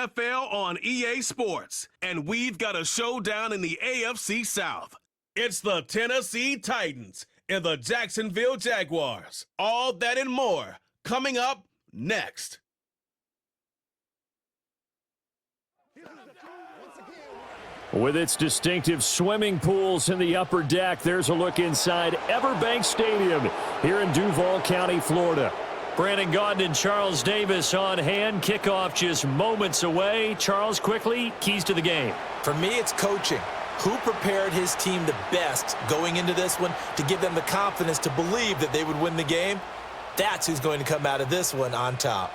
NFL on EA Sports, and we've got a showdown in the AFC South. It's the Tennessee Titans and the Jacksonville Jaguars. All that and more coming up next. With its distinctive swimming pools in the upper deck, there's a look inside Everbank Stadium here in Duval County, Florida. Brandon Gaudin and Charles Davis on hand. Kickoff just moments away. Charles, quickly, keys to the game. For me, it's coaching. Who prepared his team the best going into this one to give them the confidence to believe that they would win the game? That's who's going to come out of this one on top.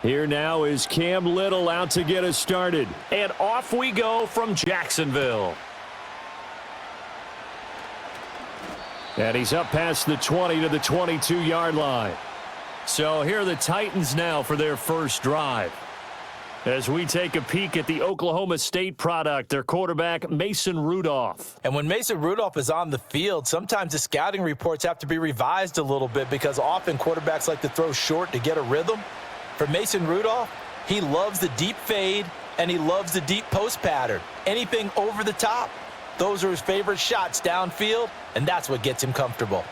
Here now is Cam Little out to get us started. And off we go from Jacksonville. And he's up past the 20 to the 22-yard line. So here are the Titans now for their first drive. As we take a peek at the Oklahoma State product, their quarterback, Mason Rudolph. And when Mason Rudolph is on the field, sometimes the scouting reports have to be revised a little bit because often quarterbacks like to throw short to get a rhythm. For Mason Rudolph, he loves the deep fade, and he loves the deep post pattern. Anything over the top, those are his favorite shots downfield, and that's what gets him comfortable.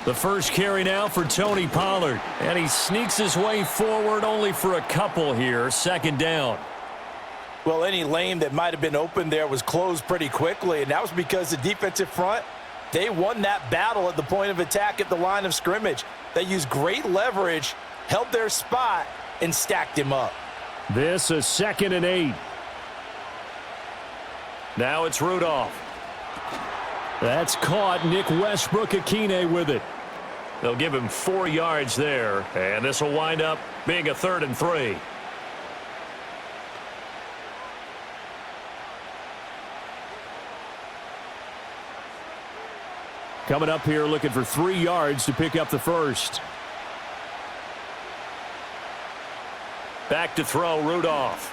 The first carry now for Tony Pollard, and he sneaks his way forward only for a couple here, second down. Well, any lane that might have been open there was closed pretty quickly, and that was because the defensive front, they won that battle at the point of attack at the line of scrimmage. They used great leverage, held their spot, and stacked him up. This is 2nd and 8. Now it's Rudolph. That's caught. Nick Westbrook-Akine with it. They'll give him 4 yards there, and this will wind up being a 3rd and 3. Coming up here looking for 3 yards to pick up the first. Back to throw, Rudolph.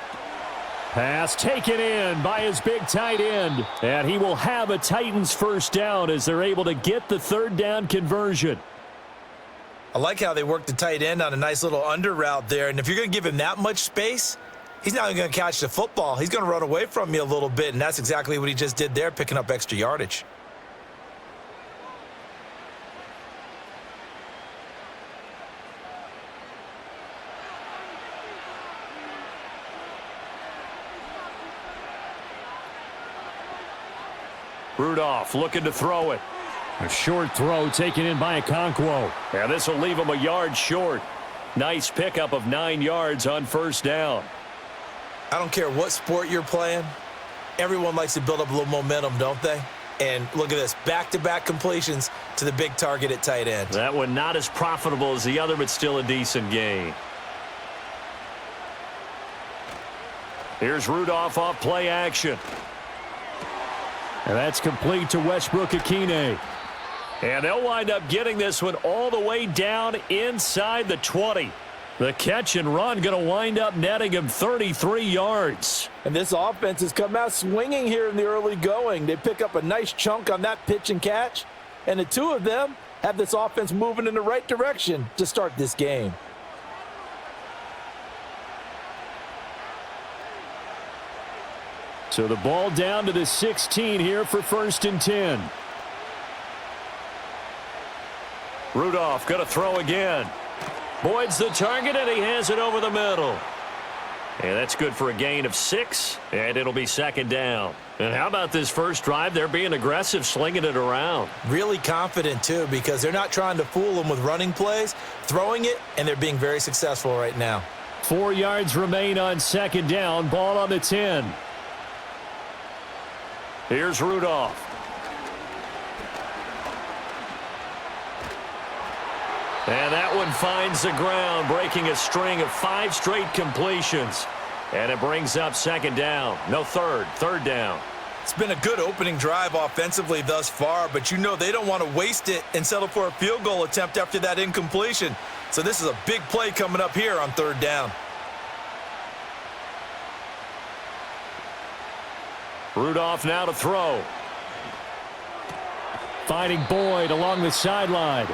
Pass taken in by his big tight end. And he will have a Titans first down as they're able to get the 3rd down conversion. I like how they worked the tight end on a nice little under route there. And if you're going to give him that much space, he's not going to catch the football. He's going to run away from you a little bit, and that's exactly what he just did there, picking up extra yardage. Rudolph looking to throw it. A short throw taken in by Okonkwo. And this will leave him a yard short. Nice pickup of 9 yards on first down. I don't care what sport you're playing. Everyone likes to build up a little momentum, don't they? And look at this, back-to-back completions to the big target at tight end. That one not as profitable as the other, but still a decent gain. Here's Rudolph off play action. And that's complete to Westbrook-Akine. And they'll wind up getting this one all the way down inside the 20. The catch and run going to wind up netting him 33 yards. And this offense has come out swinging here in the early going. They pick up a nice chunk on that pitch and catch. And the two of them have this offense moving in the right direction to start this game. So the ball down to the 16 here for 1st and 10. Rudolph going to throw again. Boyd's the target, and he has it over the middle. And that's good for a gain of 6, and it'll be 2nd down. And how about this first drive? They're being aggressive, slinging it around. Really confident, too, because they're not trying to fool them with running plays, throwing it, and they're being very successful right now. 4 yards remain on 2nd down. Ball on the 10. Here's Rudolph. And that one finds the ground, breaking a string of 5 straight completions. And it brings up second down. No, third down. It's been a good opening drive offensively thus far, but you know they don't want to waste it and settle for a field goal attempt after that incompletion. So this is a big play coming up here on third down. Rudolph now to throw. Finding Boyd along the sideline.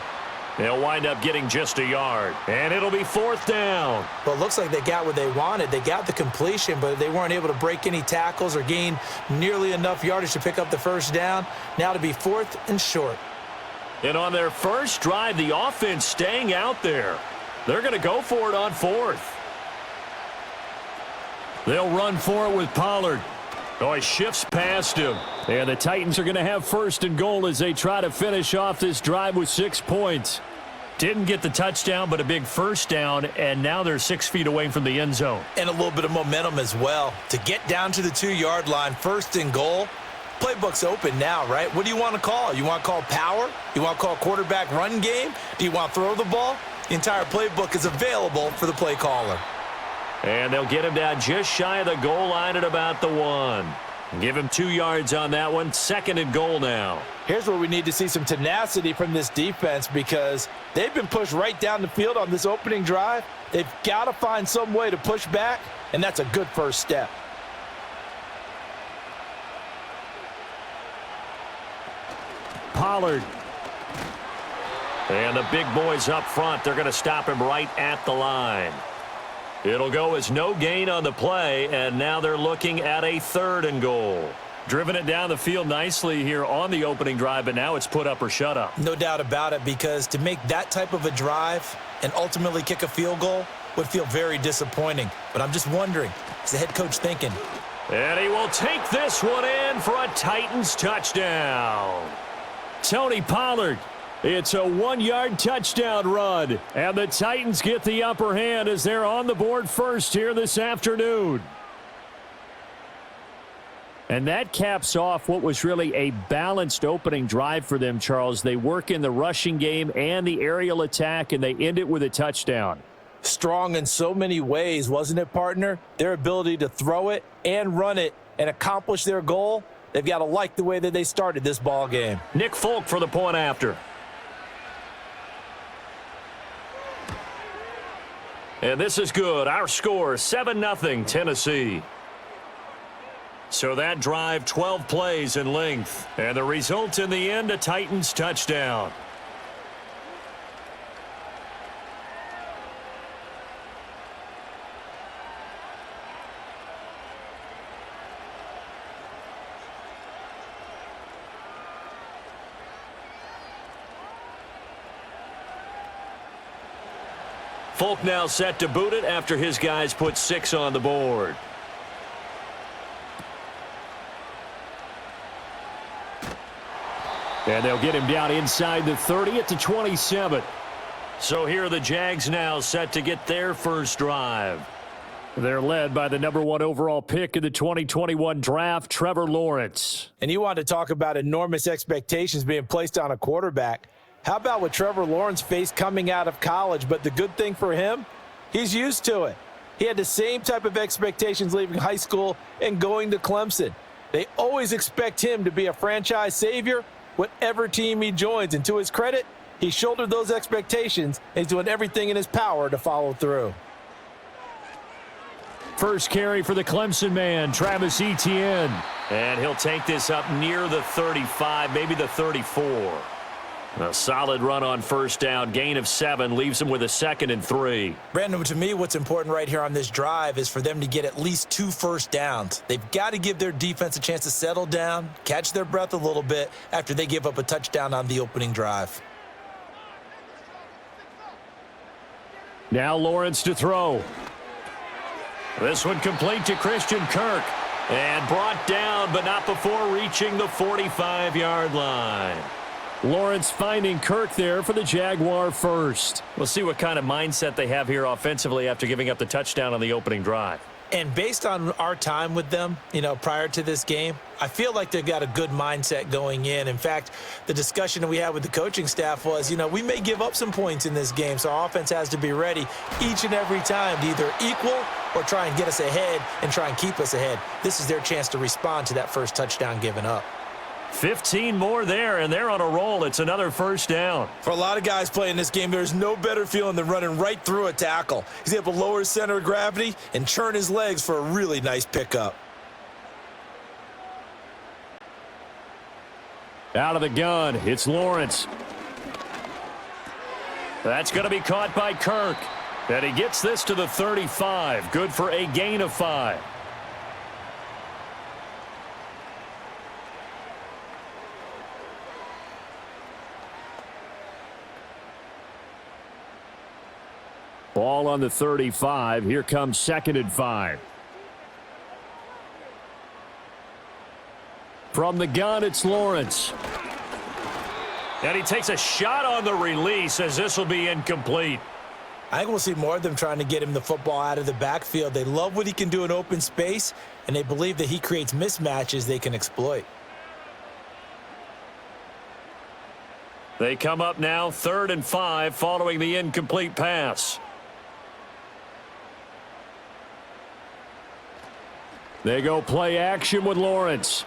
They'll wind up getting just a yard, and it'll be fourth down. Well, it looks like they got what they wanted. They got the completion, but they weren't able to break any tackles or gain nearly enough yardage to pick up the first down. Now to be fourth and short. And on their first drive, the offense staying out there. They're going to go for it on fourth. They'll run for it with Pollard. Oh, he shifts past him. And the Titans are going to have first and goal as they try to finish off this drive with 6 points. Didn't get the touchdown, but a big first down, and now they're 6 feet away from the end zone. And a little bit of momentum as well. To get down to the 2-yard line, first and goal, playbook's open now, right? What do you want to call? You want to call power? You want to call quarterback run game? Do you want to throw the ball? The entire playbook is available for the play caller. And they'll get him down just shy of the goal line at about the 1. Give him 2 yards on that one. Second and goal now. Here's where we need to see some tenacity from this defense because they've been pushed right down the field on this opening drive. They've got to find some way to push back, and that's a good first step. Pollard. And the big boys up front, they're going to stop him right at the line. It'll go as no gain on the play, and now they're looking at a third and goal. Driven it down the field nicely here on the opening drive, but now it's put up or shut up. No doubt about it, because to make that type of a drive and ultimately kick a field goal would feel very disappointing. But I'm just wondering, is the head coach thinking? And he will take this one in for a Titans touchdown. Tony Pollard. It's a 1-yard touchdown run, and the Titans get the upper hand as they're on the board first here this afternoon. And that caps off what was really a balanced opening drive for them, Charles. They work in the rushing game and the aerial attack, and they end it with a touchdown. Strong in so many ways, wasn't it, partner? Their ability to throw it and run it and accomplish their goal, they've got to like the way that they started this ball game. Nick Folk for the point after. And this is good. Our score, 7-0 Tennessee. So that drive, 12 plays in length. And the result in the end, a Titans touchdown. Folk now set to boot it after his guys put 6 on the board. And they'll get him down inside the 30 at the 27. So here are the Jags now set to get their first drive. They're led by the number 1 overall pick in the 2021 draft, Trevor Lawrence. And you want to talk about enormous expectations being placed on a quarterback. How about what Trevor Lawrence faced coming out of college? But the good thing for him, he's used to it. He had the same type of expectations leaving high school and going to Clemson. They always expect him to be a franchise savior, whatever team he joins. And to his credit, he shouldered those expectations and he's doing everything in his power to follow through. First carry for the Clemson man, Travis Etienne. And he'll take this up near the 35, maybe the 34. A solid run on first down, gain of 7, leaves them with a 2nd and 3. Brandon, to me, what's important right here on this drive is for them to get at least 2 first downs. They've got to give their defense a chance to settle down, catch their breath a little bit after they give up a touchdown on the opening drive. Now Lawrence to throw. This one complete to Christian Kirk. And brought down, but not before reaching the 45-yard line. Lawrence finding Kirk there for the Jaguar first. We'll see what kind of mindset they have here offensively after giving up the touchdown on the opening drive. And based on our time with them, prior to this game, I feel like they've got a good mindset going in. In fact, the discussion that we had with the coaching staff was, we may give up some points in this game, so our offense has to be ready each and every time to either equal or try and get us ahead and try and keep us ahead. This is their chance to respond to that first touchdown given up. 15 more there, and they're on a roll. It's another first down. For a lot of guys playing this game, there's no better feeling than running right through a tackle. He's able to lower his center of gravity and churn his legs for a really nice pickup. Out of the gun, it's Lawrence. That's going to be caught by Kirk. And he gets this to the 35. Good for a gain of 5. Ball on the 35. Here comes 2nd and 5. From the gun, it's Lawrence. And he takes a shot on the release as this will be incomplete. I think we'll see more of them trying to get him the football out of the backfield. They love what he can do in open space, and they believe that he creates mismatches they can exploit. They come up now 3rd and 5 following the incomplete pass. They go play action with Lawrence.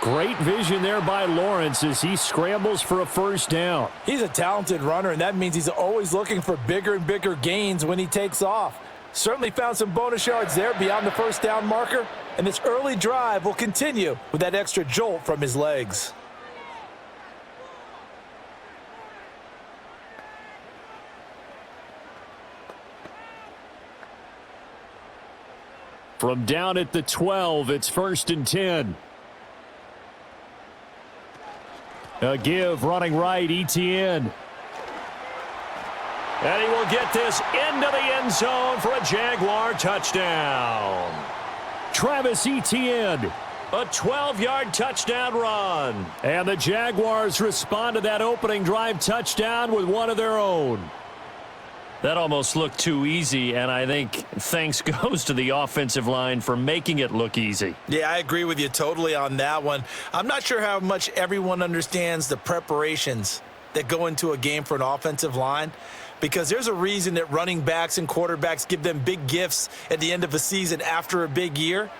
Great vision there by Lawrence as he scrambles for a first down. He's a talented runner, and that means he's always looking for bigger and bigger gains when he takes off. Certainly found some bonus yards there beyond the first down marker, and this early drive will continue with that extra jolt from his legs. From down at the 12, it's 1st and 10. A give running right, ETN. And he will get this into the end zone for a Jaguar touchdown. Travis Etienne, a 12-yard touchdown run. And the Jaguars respond to that opening drive touchdown with one of their own. That almost looked too easy, and I think thanks goes to the offensive line for making it look easy. Yeah, I agree with you totally on that one. I'm not sure how much everyone understands the preparations that go into a game for an offensive line, because there's a reason that running backs and quarterbacks give them big gifts at the end of a season after a big year.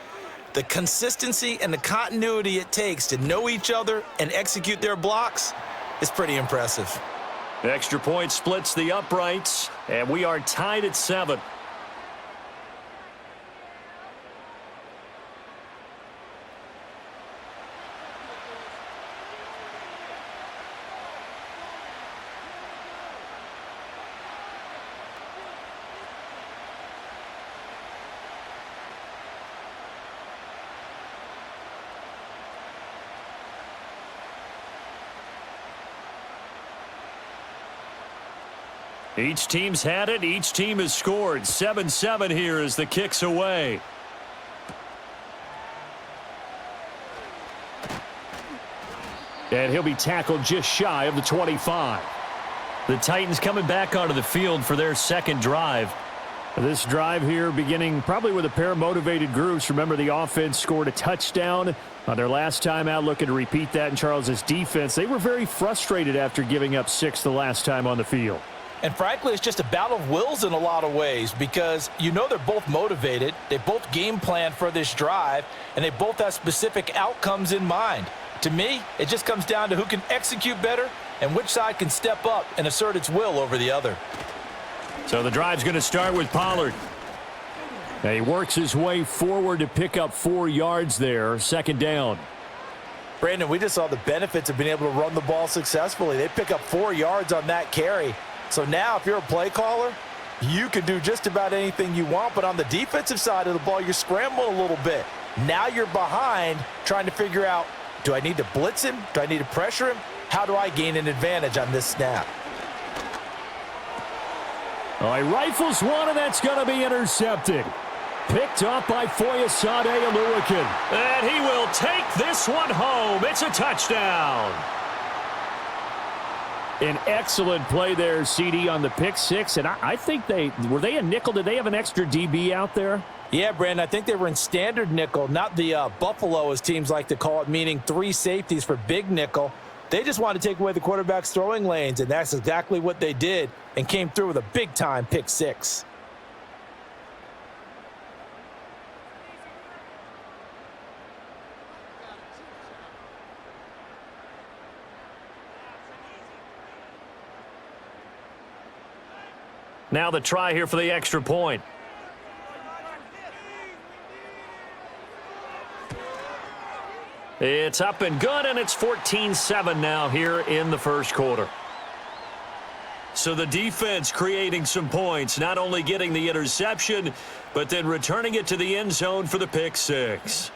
The consistency and the continuity it takes to know each other and execute their blocks is pretty impressive. Extra point splits the uprights, and we are tied at 7. Each team's had it. Each team has scored. 7-7 here as the kick's away. And he'll be tackled just shy of the 25. The Titans coming back onto the field for their second drive. This drive here beginning probably with a pair of motivated groups. Remember, the offense scored a touchdown on their last time out, looking to repeat that in Charles's defense. They were very frustrated after giving up 6 the last time on the field. And frankly, it's just a battle of wills in a lot of ways, because they're both motivated, they both game plan for this drive, and they both have specific outcomes in mind. To me, it just comes down to who can execute better and which side can step up and assert its will over the other. So the drive's going to start with Pollard. And he works his way forward to pick up 4 yards there, 2nd down. Brandon, we just saw the benefits of being able to run the ball successfully. They pick up 4 yards on that carry. So now if you're a play caller, you can do just about anything you want, but on the defensive side of the ball, you're scrambling a little bit. Now you're behind trying to figure out, do I need to blitz him? Do I need to pressure him? How do I gain an advantage on this snap? He rifles one, and that's going to be intercepted. Picked up by Foyesade Oluwakin. And he will take this one home. It's a touchdown. An excellent play there, CD, on the pick six. And I think were they a nickel? Did they have an extra DB out there? Yeah, Brandon, I think they were in standard nickel, not the Buffalo, as teams like to call it, meaning 3 safeties for big nickel. They just wanted to take away the quarterback's throwing lanes, and that's exactly what they did and came through with a big-time pick six. Now the try here for the extra point. It's up and good, and it's 14-7 now here in the first quarter. So the defense creating some points, not only getting the interception, but then returning it to the end zone for the pick six.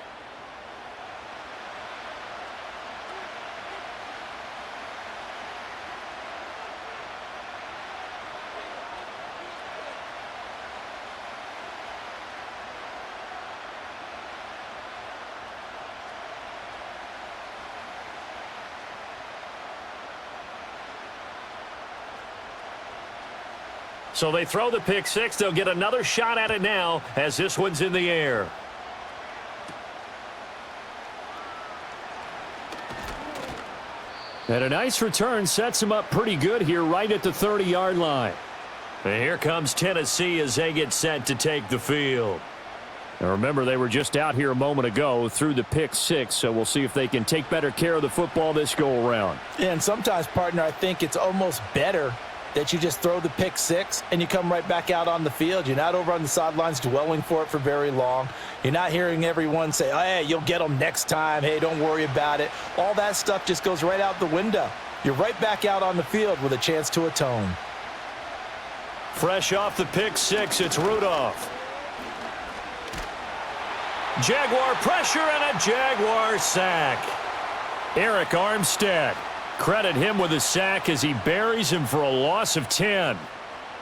So they throw the pick six. They'll get another shot at it now as this one's in the air. And a nice return sets him up pretty good here right at the 30-yard line. And here comes Tennessee as they get set to take the field. Now remember, they were just out here a moment ago through the pick six, so we'll see if they can take better care of the football this go-around. And sometimes, partner, I think it's almost better that you just throw the pick six and you come right back out on the field. You're not over on the sidelines dwelling for it for very long. You're not hearing everyone say, oh, hey, you'll get them next time. Hey, don't worry about it. All that stuff just goes right out the window. You're right back out on the field with a chance to atone. Fresh off the pick six, it's Rudolph. Jaguar pressure and a Jaguar sack. Eric Armstead. Credit him with a sack as he buries him for a loss of 10.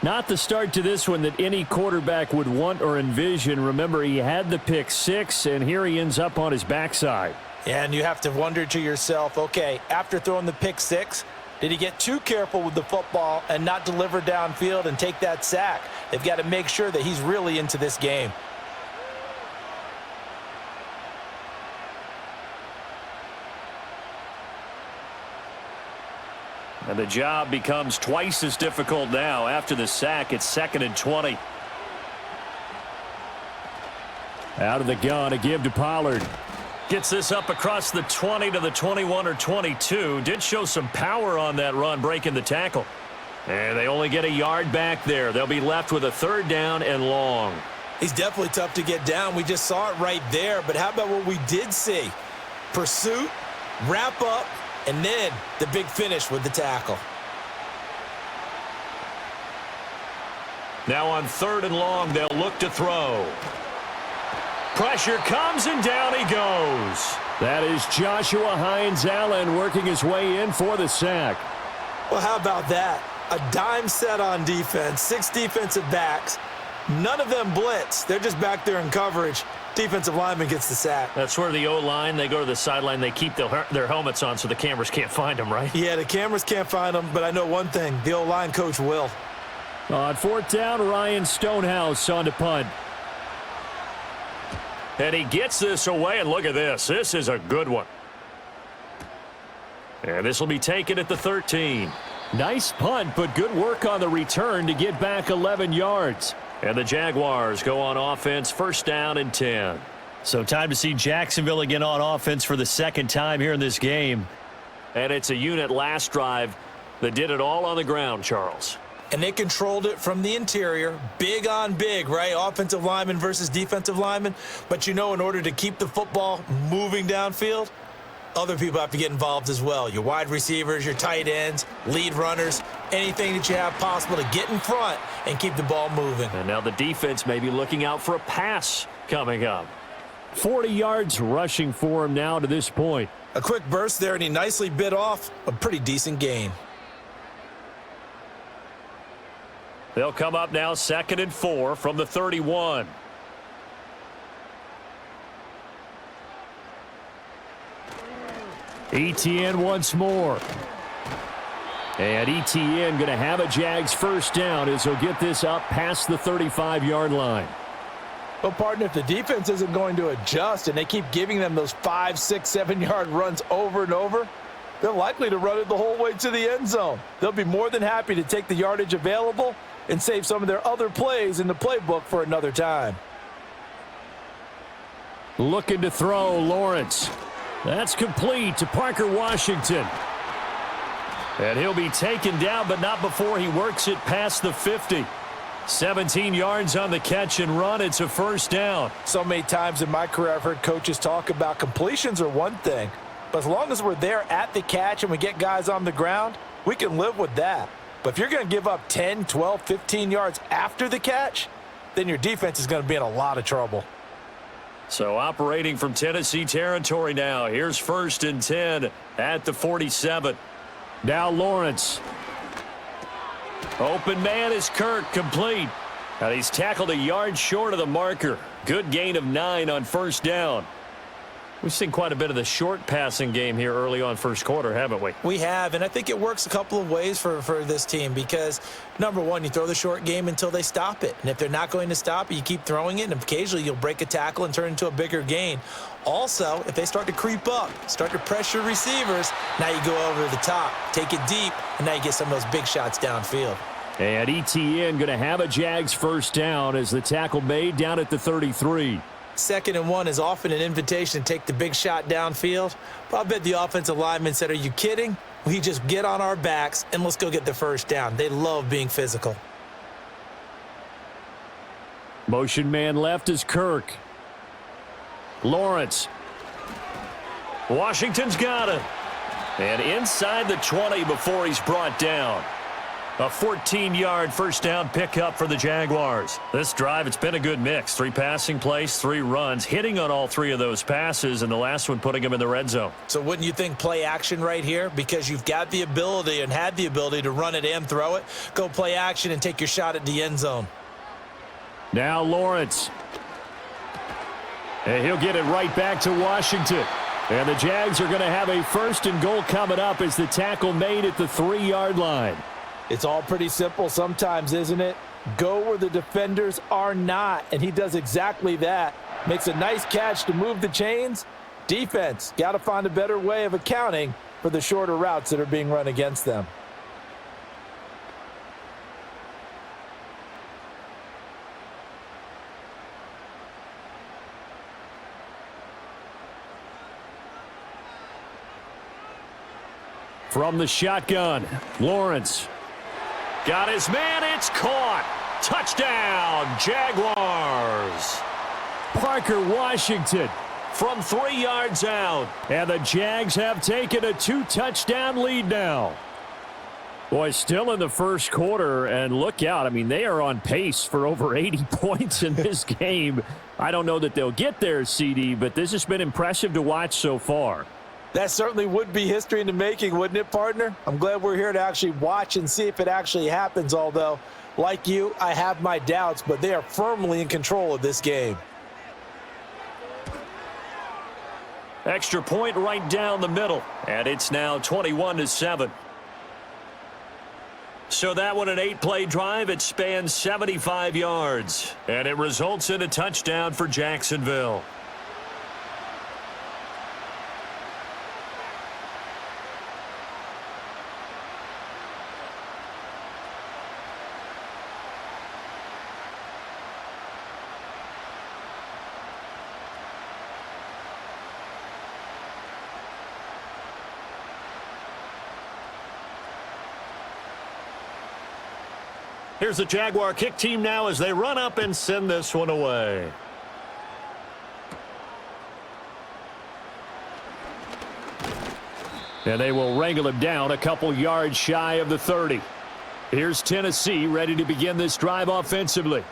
Not the start to this one that any quarterback would want or envision. Remember, he had the pick six, and here he ends up on his backside. And you have to wonder to yourself, okay, after throwing the pick six, did he get too careful with the football and not deliver downfield and take that sack? They've got to make sure that he's really into this game. And the job becomes twice as difficult now. After the sack, it's 2nd and 20. Out of the gun, a give to Pollard. Gets this up across the 20 to the 21 or 22. Did show some power on that run, breaking the tackle. And they only get a yard back there. They'll be left with a 3rd down and long. He's definitely tough to get down. We just saw it right there. But how about what we did see? Pursuit, wrap up, and then the big finish with the tackle. Now on 3rd and long, they'll look to throw. Pressure comes, and down he goes. That is Joshua Hines-Allen working his way in for the sack. Well, how about that? A dime set on defense, 6 defensive backs. None of them blitz. They're just back there in coverage. Defensive lineman gets the sack. That's where the O-line, they go to the sideline, they keep their helmets on so the cameras can't find them, right? Yeah, the cameras can't find them, but I know one thing. The O-line coach will. On 4th down, Ryan Stonehouse on to punt. And he gets this away, and look at this. This is a good one. And this will be taken at the 13. Nice punt, but good work on the return to get back 11 yards. And the Jaguars go on offense, 1st down and 10. So time to see Jacksonville again on offense for the 2nd time here in this game. And it's a unit last drive that did it all on the ground, Charles. And they controlled it from the interior, big on big, right? Offensive lineman versus defensive lineman. But you know, in order to keep the football moving downfield, other people have to get involved as well. Your wide receivers, your tight ends, lead runners, anything that you have possible to get in front and keep the ball moving. And now the defense may be looking out for a pass coming up. 40 yards rushing for him now to this point. A quick burst there, and he nicely bit off a pretty decent gain. They'll come up now 2nd and 4 from the 31. ETN once more. And ETN going to have a Jags first down as he'll get this up past the 35-yard line. Well, partner, if the defense isn't going to adjust and they keep giving them those 5, 6, 7-yard runs over and over, they're likely to run it the whole way to the end zone. They'll be more than happy to take the yardage available and save some of their other plays in the playbook for another time. Looking to throw, Lawrence. That's complete to Parker Washington. And he'll be taken down, but not before he works it past the 50. 17 yards on the catch and run. It's a first down. So many times in my career I've heard coaches talk about completions are one thing, but as long as we're there at the catch and we get guys on the ground, we can live with that. But if you're going to give up 10, 12, 15 yards after the catch, then your defense is going to be in a lot of trouble. So operating from Tennessee territory now. Here's 1st and 10 at the 47. Now Lawrence. Open man is Kirk, complete. And he's tackled a yard short of the marker. Good gain of 9 on first down. We've seen quite a bit of the short passing game here early on first quarter, haven't we? We have, and I think it works a couple of ways for this team because, number one, you throw the short game until they stop it. And if they're not going to stop it, you keep throwing it, and occasionally you'll break a tackle and turn into a bigger gain. Also, if they start to creep up, start to pressure receivers, now you go over the top, take it deep, and now you get some of those big shots downfield. And ETN going to have a Jags first down as the tackle made down at the 33. 2nd and 1 is often an invitation to take the big shot downfield. But I bet the offensive lineman said, are you kidding? We just get on our backs and let's go get the first down. They love being physical. Motion man left is Kirk. Lawrence. Washington's got it. And inside the 20 before he's brought down. A 14-yard first down pickup for the Jaguars. This drive, it's been a good mix. 3 passing plays, 3 runs, hitting on all 3 of those passes, and the last one putting him in the red zone. So wouldn't you think play action right here? Because you've got the ability and had the ability to run it and throw it. Go play action and take your shot at the end zone. Now Lawrence. And he'll get it right back to Washington. And the Jags are going to have a 1st and goal coming up as the tackle made at the 3-yard line. It's all pretty simple sometimes, isn't it? Go where the defenders are not, and he does exactly that. Makes a nice catch to move the chains. Defense, got to find a better way of accounting for the shorter routes that are being run against them. From the shotgun, Lawrence. Got his man, it's caught. Touchdown, Jaguars. Parker Washington from 3 yards out. And the Jags have taken a 2-touchdown lead now. Boy, still in the first quarter, and look out. I mean, they are on pace for over 80 points in this game. I don't know that they'll get there, CD, but this has been impressive to watch so far. That certainly would be history in the making, wouldn't it, partner? I'm glad we're here to actually watch and see if it actually happens, although, like you, I have my doubts, but they are firmly in control of this game. Extra point right down the middle, and it's now 21-7. So that one, an 8-play drive. It spans 75 yards, and it results in a touchdown for Jacksonville. Here's the Jaguar kick team now as they run up and send this one away. And they will wrangle him down a couple yards shy of the 30. Here's Tennessee ready to begin this drive offensively.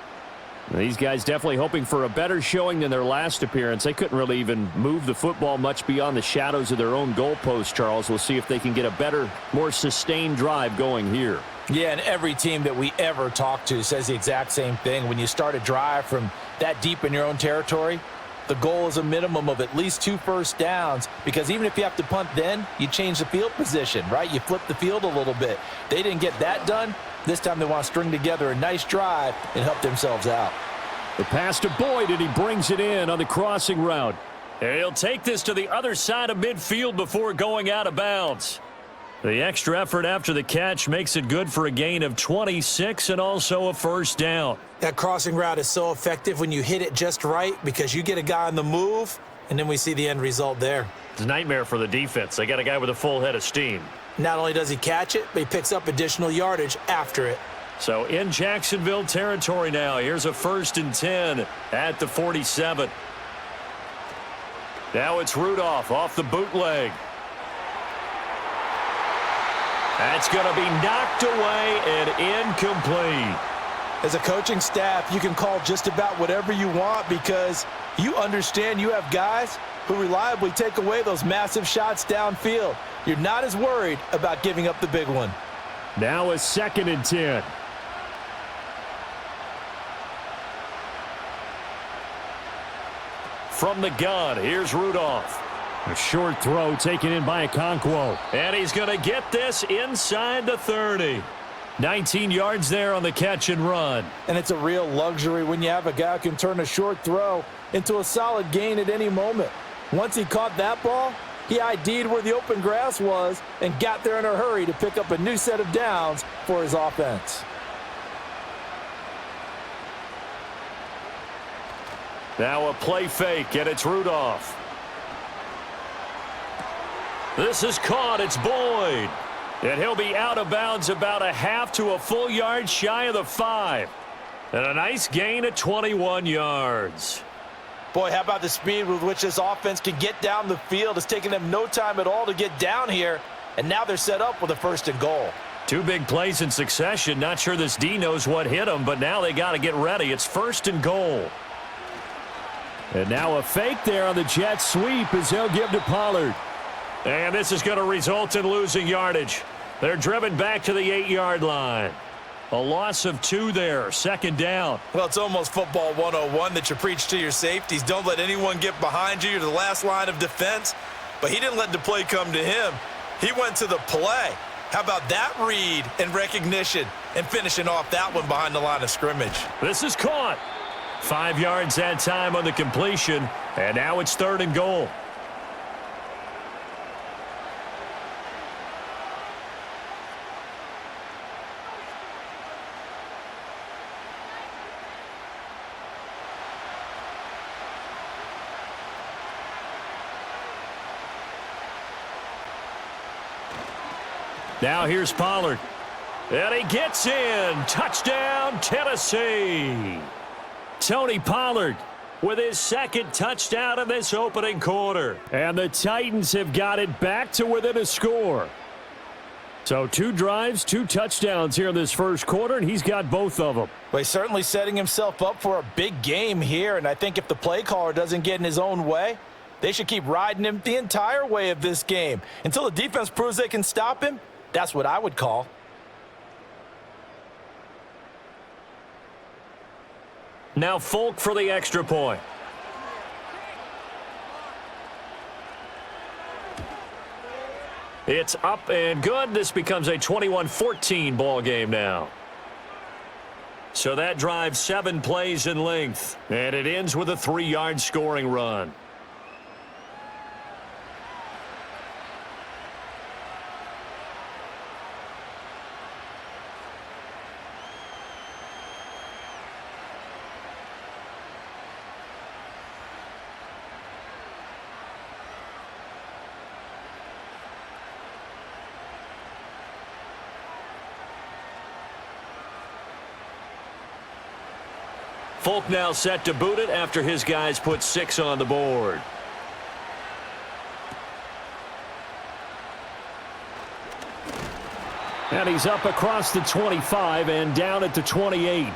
These guys definitely hoping for a better showing than their last appearance. They couldn't really even move the football much beyond the shadows of their own goalpost, Charles. We'll see if they can get a better, more sustained drive going here. Yeah, and every team that we ever talk to says the exact same thing. When you start a drive from that deep in your own territory, The goal is a minimum of at least 2 first downs, because even if you have to punt then, you change the field position, right? You flip the field a little bit. They didn't get that done. This time they want to string together a nice drive and help themselves out. The pass to Boyd, and he brings it in on the crossing route. And he'll take this to the other side of midfield before going out of bounds. The extra effort after the catch makes it good for a gain of 26 and also a first down. That crossing route is so effective when you hit it just right, because you get a guy on the move, and then we see the end result there. It's a nightmare for the defense. They got a guy with a full head of steam. Not only does he catch it, but he picks up additional yardage after it. So in Jacksonville territory now. Here's a 1st and 10 at the 47. Now it's Rudolph off the bootleg. That's going to be knocked away and incomplete. As a coaching staff, you can call just about whatever you want, because you understand you have guys who reliably take away those massive shots downfield. You're not as worried about giving up the big one. Now a 2nd and 10. From the gun, here's Rudolph. A short throw taken in by Okonkwo. And he's going to get this inside the 30. 19 yards there on the catch and run. And it's a real luxury when you have a guy who can turn a short throw into a solid gain at any moment. Once he caught that ball, he ID'd where the open grass was and got there in a hurry to pick up a new set of downs for his offense. Now a play fake, and it's Rudolph. This is caught. It's Boyd. And he'll be out of bounds about a half to a full yard shy of the 5. And a nice gain of 21 yards. Boy, how about the speed with which this offense can get down the field? It's taken them no time at all to get down here. And now they're set up with a 1st and goal. 2 big plays in succession. Not sure this D knows what hit him, but now they got to get ready. It's 1st and goal. And now a fake there on the jet sweep as they'll give to Pollard. And this is going to result in losing yardage. They're driven back to the 8-yard line. A loss of 2 there, 2nd down. Well, it's almost football 101 that you preach to your safeties. Don't let anyone get behind you. You're the last line of defense. But he didn't let the play come to him. He went to the play. How about that read and recognition and finishing off that one behind the line of scrimmage? This is caught. 5 yards that time on the completion. And now it's 3rd and goal. Now here's Pollard. And he gets in. Touchdown, Tennessee. Tony Pollard with his 2nd touchdown in this opening quarter. And the Titans have got it back to within a score. So 2 drives, 2 touchdowns here in this first quarter, and he's got both of them. Well, he's certainly setting himself up for a big game here, and I think if the play caller doesn't get in his own way, they should keep riding him the entire way of this game. Until the defense proves they can stop him, that's what I would call. Now Folk for the extra point. It's up and good. This becomes a 21-14 ball game now. So that drives 7 plays in length, and it ends with a 3-yard scoring run. Folk now set to boot it after his guys put 6 on the board. And he's up across the 25 and down at the 28.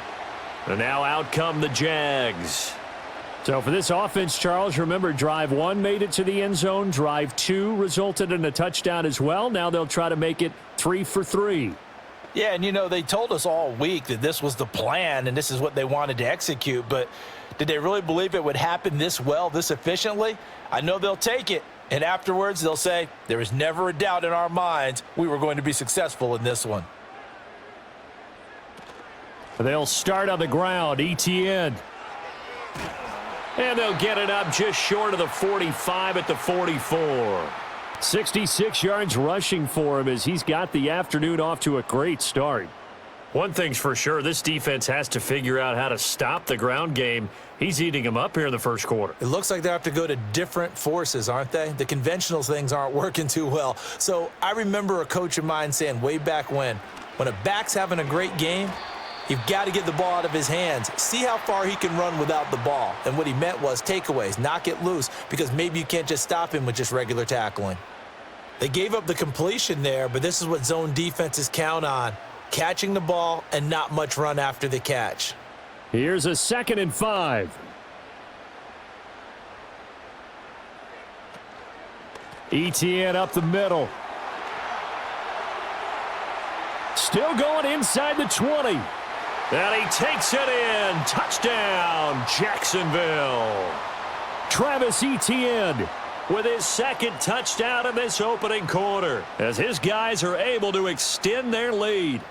And now out come the Jags. So for this offense, Charles, remember drive 1 made it to the end zone. Drive 2 resulted in a touchdown as well. Now they'll try to make it 3 for 3. Yeah, and you know, they told us all week that this was the plan and this is what they wanted to execute, but Did they really believe it would happen this well, this efficiently? I know they'll take it. And afterwards, they'll say, there was never a doubt in our minds we were going to be successful in this one. They'll start on the ground, ETN. And they'll get it up just short of the 45 at the 44. 66 yards rushing for him as he's got the afternoon off to a great start. One thing's for sure, this defense has to figure out how to stop the ground game. He's eating them up here in the first quarter. It looks like they have to go to different forces, aren't they? The conventional things aren't working too well. So I remember a coach of mine saying way back when a back's having a great game, you've got to get the ball out of his hands. See how far he can run without the ball. And what he meant was takeaways, knock it loose, because maybe you can't just stop him with just regular tackling. They gave up the completion there, but this is what zone defenses count on. Catching the ball and not much run after the catch. Here's a 2nd and 5. ETN up the middle. Still going inside the 20. And he takes it in. Touchdown, Jacksonville. Travis Etienne with his 2nd touchdown in this opening quarter as his guys are able to extend their lead.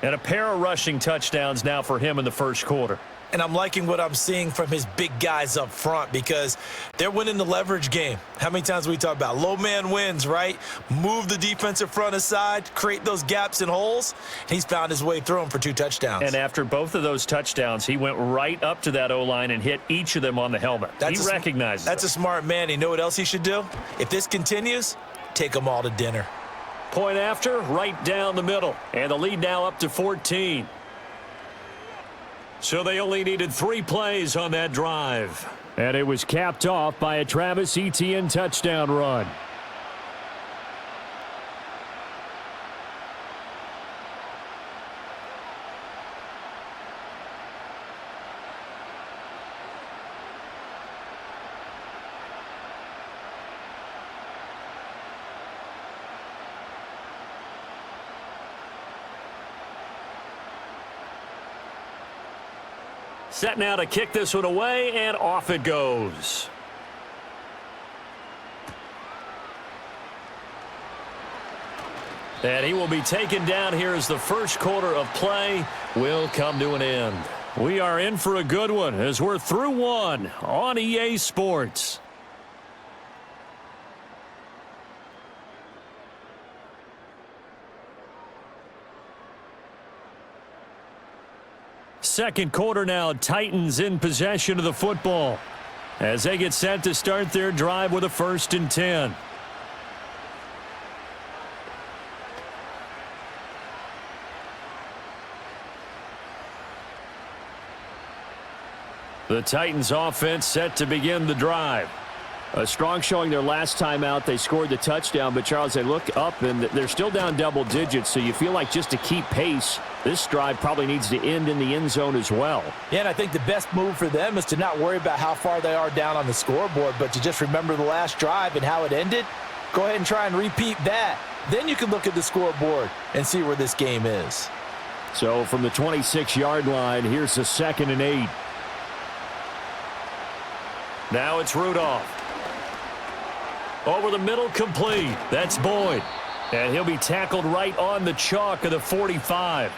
And a pair of rushing touchdowns now for him in the first quarter. And I'm liking what I'm seeing from his big guys up front because they're winning the leverage game. How many times we talk about low man wins, right? Move the defensive front aside, create those gaps and holes. He's found his way through them for 2 touchdowns. And after both of those touchdowns, he went right up to that O-line and hit each of them on the helmet. He recognizes That's a smart man. You know what else he should do? If this continues, take them all to dinner. Point after, right down the middle. And the lead now up to 14. So they only needed 3 plays on that drive. And it was capped off by a Travis Etienne touchdown run. Set now to kick this one away, and off it goes. And he will be taken down here as the first quarter of play will come to an end. We are in for a good one as we're through one on EA Sports. Second quarter now, Titans in possession of the football as they get set to start their drive with a 1st and 10. The Titans offense set to begin the drive. A strong showing their last time out. They scored the touchdown, but Charles, they look up and they're still down double digits, so you feel like just to keep pace, this drive probably needs to end in the end zone as well. Yeah, and I think the best move for them is to not worry about how far they are down on the scoreboard, but to just remember the last drive and how it ended. Go ahead and try and repeat that. Then you can look at the scoreboard and see where this game is. So from the 26-yard line, here's the 2nd and 8. Now it's Rudolph. Over the middle, complete. That's Boyd. And he'll be tackled right on the chalk of the 45.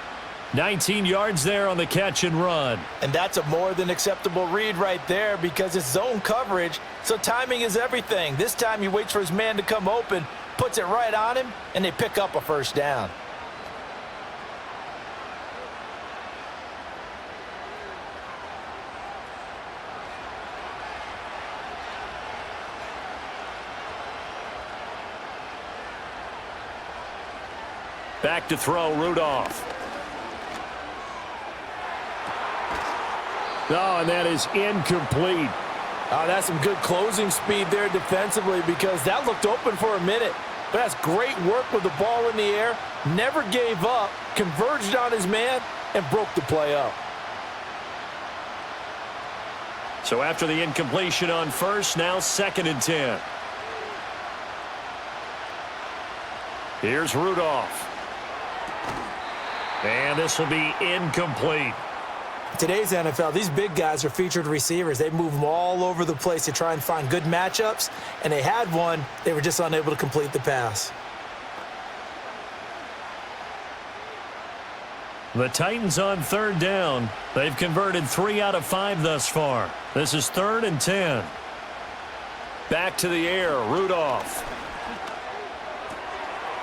19 yards there on the catch and run. And that's a more than acceptable read right there because it's zone coverage, so timing is everything. This time he waits for his man to come open, puts it right on him, and they pick up a 1st down. Back to throw, Rudolph. Oh, and that is incomplete. That's some good closing speed there defensively because that looked open for a minute. But that's great work with the ball in the air. Never gave up, converged on his man, and broke the play up. So after the incompletion on 1st, now 2nd and 10. Here's Rudolph. And this will be incomplete. Today's NFL, these big guys are featured receivers. They move them all over the place to try and find good matchups, and they had one. They were just unable to complete the pass. The Titans on third down. They've converted 3 out of 5 thus far. This is 3rd and 10. Back to the air, Rudolph.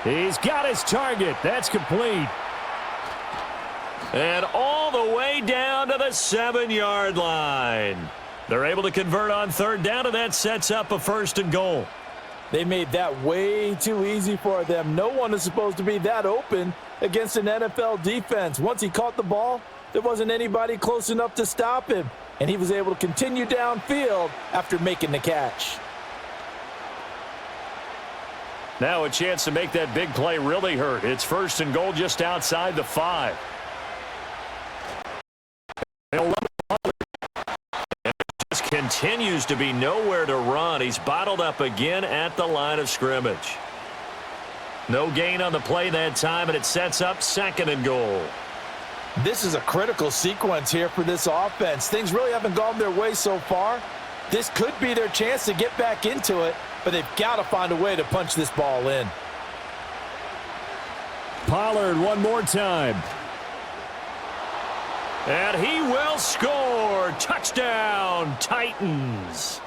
He's got his target. That's complete. And all the way down to the 7-yard line. They're able to convert on third down, and that sets up a 1st and goal. They made that way too easy for them. No one is supposed to be that open against an NFL defense. Once he caught the ball, there wasn't anybody close enough to stop him, and he was able to continue downfield after making the catch. Now a chance to make that big play really hurt. It's 1st and goal just outside the 5. They'll run it, and it just continues to be nowhere to run. He's bottled up again at the line of scrimmage. No gain on the play that time, and it sets up 2nd and goal. This is a critical sequence here for this offense. Things really haven't gone their way so far. This could be their chance to get back into it, but they've got to find a way to punch this ball in. Pollard one more time. And he will score. Touchdown, Titans.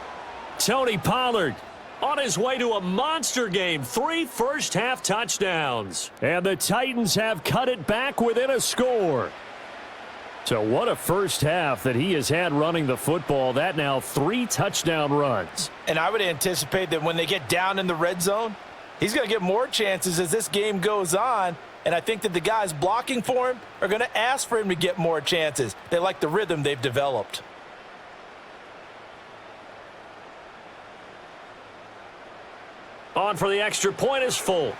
Tony Pollard on his way to a monster game. 3 first-half touchdowns. And the Titans have cut it back within a score. So what a first half that he has had running the football. That now 3 touchdown runs. And I would anticipate that when they get down in the red zone, he's going to get more chances as this game goes on. And I think that the guys blocking for him are going to ask for him to get more chances. They like the rhythm they've developed. On for the extra point is Folk.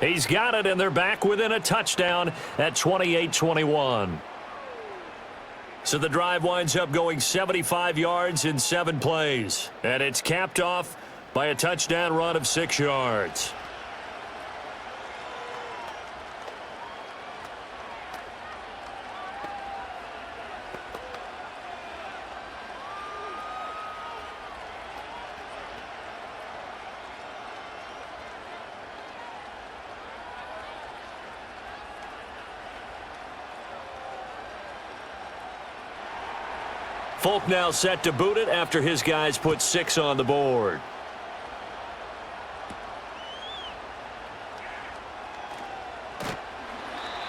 He's got it, and they're back within a touchdown at 28-21. So the drive winds up going 75 yards in 7 plays. And it's capped off by a touchdown run of 6 yards. Folk now set to boot it after his guys put 6 on the board.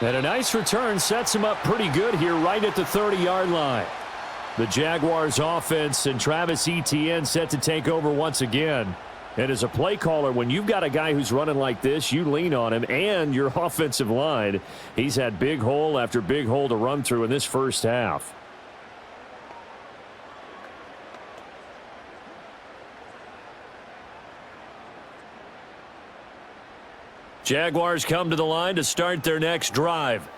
And a nice return sets him up pretty good here right at the 30-yard line. The Jaguars offense and Travis Etienne set to take over once again. And as a play caller, when you've got a guy who's running like this, you lean on him and your offensive line. He's had big hole after big hole to run through in this first half. Jaguars come to the line to start their next drive.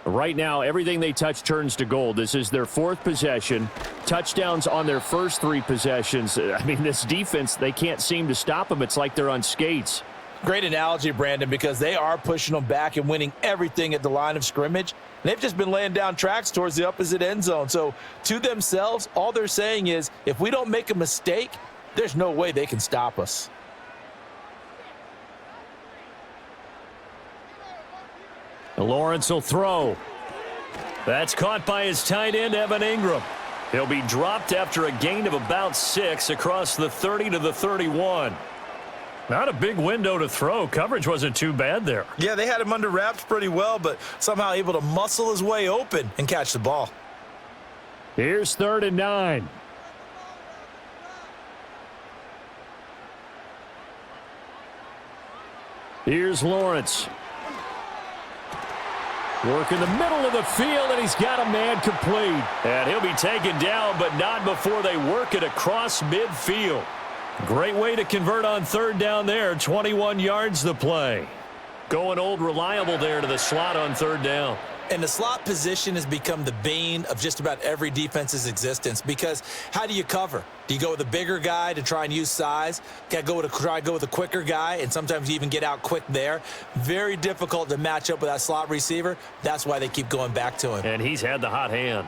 Right now, everything they touch turns to gold. This is their 4th possession. Touchdowns on their first 3 possessions. I mean, this defense, they can't seem to stop them. It's like they're on skates. Great analogy, Brandon, because they are pushing them back and winning everything at the line of scrimmage. They've just been laying down tracks towards the opposite end zone. So to themselves, all they're saying is, if we don't make a mistake, there's no way they can stop us. Lawrence will throw. That's caught by his tight end, Evan Ingram. He'll be dropped after a gain of about 6 across the 30 to the 31. Not a big window to throw. Coverage wasn't too bad there. Yeah, they had him under wraps pretty well, but somehow able to muscle his way open and catch the ball. Here's 3rd and 9. Here's Lawrence. Work in the middle of the field, and he's got a man complete. And he'll be taken down, but not before they work it across midfield. Great way to convert on 3rd down there. 21 yards the play. Going old reliable there to the slot on 3rd down. And the slot position has become the bane of just about every defense's existence because how do you cover? Do you go with a bigger guy to try and use size? Try to go with a quicker guy, and sometimes you even get out quick there. Very difficult to match up with that slot receiver. That's why they keep going back to him. And he's had the hot hand.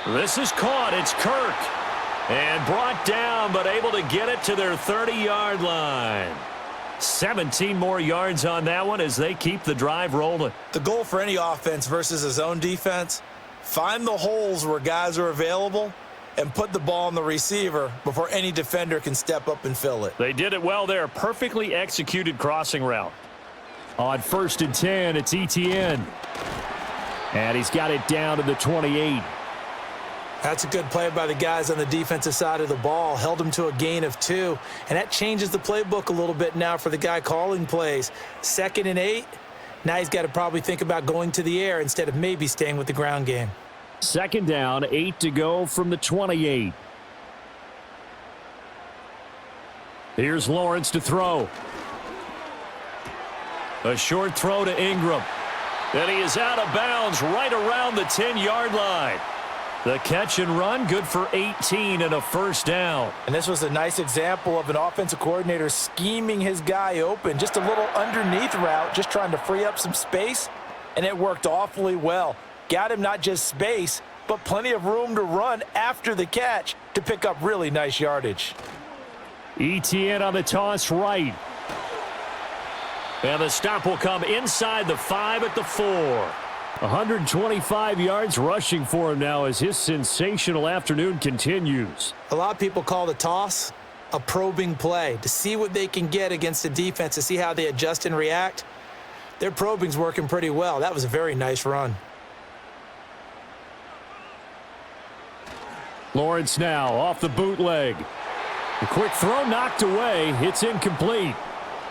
This is caught. It's Kirk. And brought down, but able to get it to their 30-yard line. 17 more yards on that one as they keep the drive rolling. The goal for any offense versus a zone defense, find the holes where guys are available and put the ball on the receiver before any defender can step up and fill it. They did it well there. Perfectly executed crossing route. On 1st and 10, it's ETN. And he's got it down to the 28. That's a good play by the guys on the defensive side of the ball. Held him to a gain of 2. And that changes the playbook a little bit now for the guy calling plays. 2nd and 8. Now he's got to probably think about going to the air instead of maybe staying with the ground game. 2nd down, 8 to go from the 28. Here's Lawrence to throw. A short throw to Ingram. And he is out of bounds right around the 10-yard line. The catch and run, good for 18 and a first down. And this was a nice example of an offensive coordinator scheming his guy open. Just a little underneath route, just trying to free up some space, and it worked awfully well. Got him not just space, but plenty of room to run after the catch to pick up really nice yardage. ETN on the toss right. And the stop will come inside the 5 at the 4. 125 yards rushing for him now as his sensational afternoon continues. A lot of people call the toss a probing play to see what they can get against the defense, to see how they adjust and react. Their probing's working pretty well. That was a very nice run. Lawrence now off the bootleg. A quick throw knocked away. It's incomplete.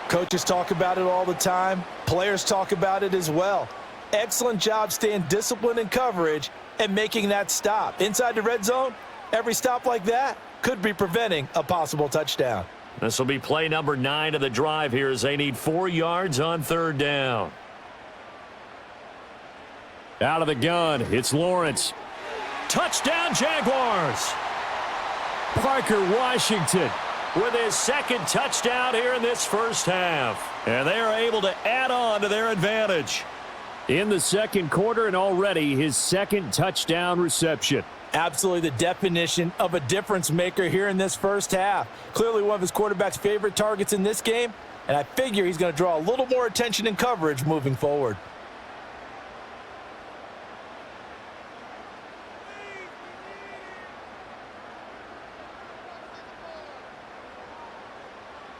Coaches talk about it all the time. Players talk about it as well. Excellent job staying disciplined in coverage and making that stop. Inside the red zone, every stop like that could be preventing a possible touchdown. This will be play number 9 of the drive here as they need 4 yards on 3rd down. Out of the gun, it's Lawrence. Touchdown, Jaguars! Parker Washington with his 2nd touchdown here in this first half. And they are able to add on to their advantage. In the 2nd quarter and already his 2nd touchdown reception. Absolutely the definition of a difference maker here in this first half. Clearly one of his quarterback's favorite targets in this game, and I figure he's going to draw a little more attention and coverage moving forward.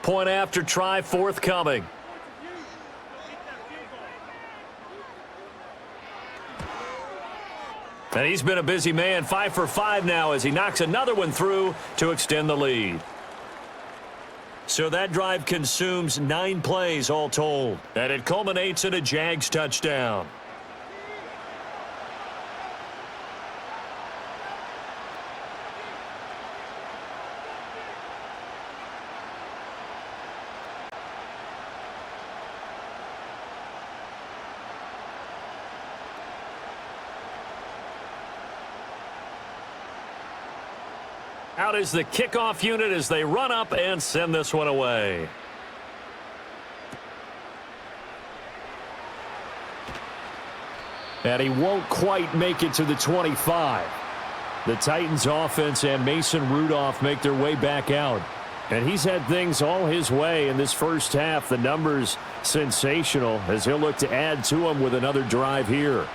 Point after try forthcoming. And he's been a busy man, 5 for 5 now as he knocks another one through to extend the lead. So that drive consumes 9 plays all told. And it culminates in a Jags touchdown. Out is the kickoff unit as they run up and send this one away. And he won't quite make it to the 25. The Titans offense and Mason Rudolph make their way back out. And he's had things all his way in this first half. The numbers sensational as he'll look to add to them with another drive here.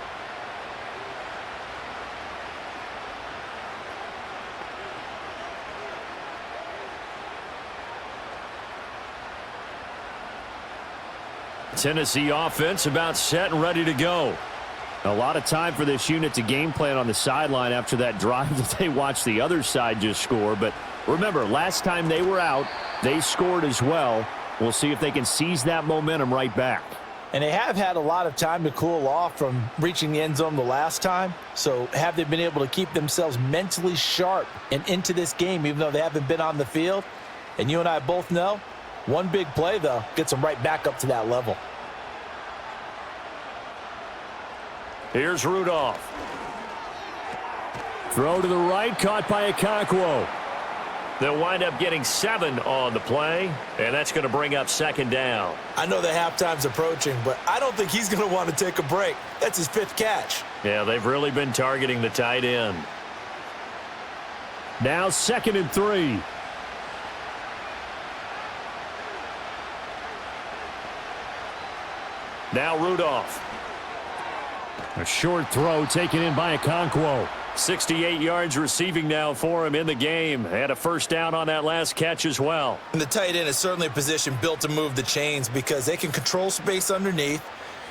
Tennessee offense about set and ready to go. A lot of time for this unit to game plan on the sideline after that drive that they watched the other side just score. But remember, last time they were out, they scored as well. We'll see if they can seize that momentum right back. And they have had a lot of time to cool off from reaching the end zone the last time. So have they been able to keep themselves mentally sharp and into this game even though they haven't been on the field? And you and I both know, one big play, though, gets them right back up to that level. Here's Rudolph. Throw to the right, caught by Okonkwo. They'll wind up getting 7 on the play, and that's going to bring up second down. I know the halftime's approaching, but I don't think he's going to want to take a break. That's his 5th catch. Yeah, they've really been targeting the tight end. Now 2nd and 3. Now Rudolph. A short throw taken in by Okonkwo. 68 yards receiving now for him in the game. Had a first down on that last catch as well. And the tight end is certainly a position built to move the chains because they can control space underneath.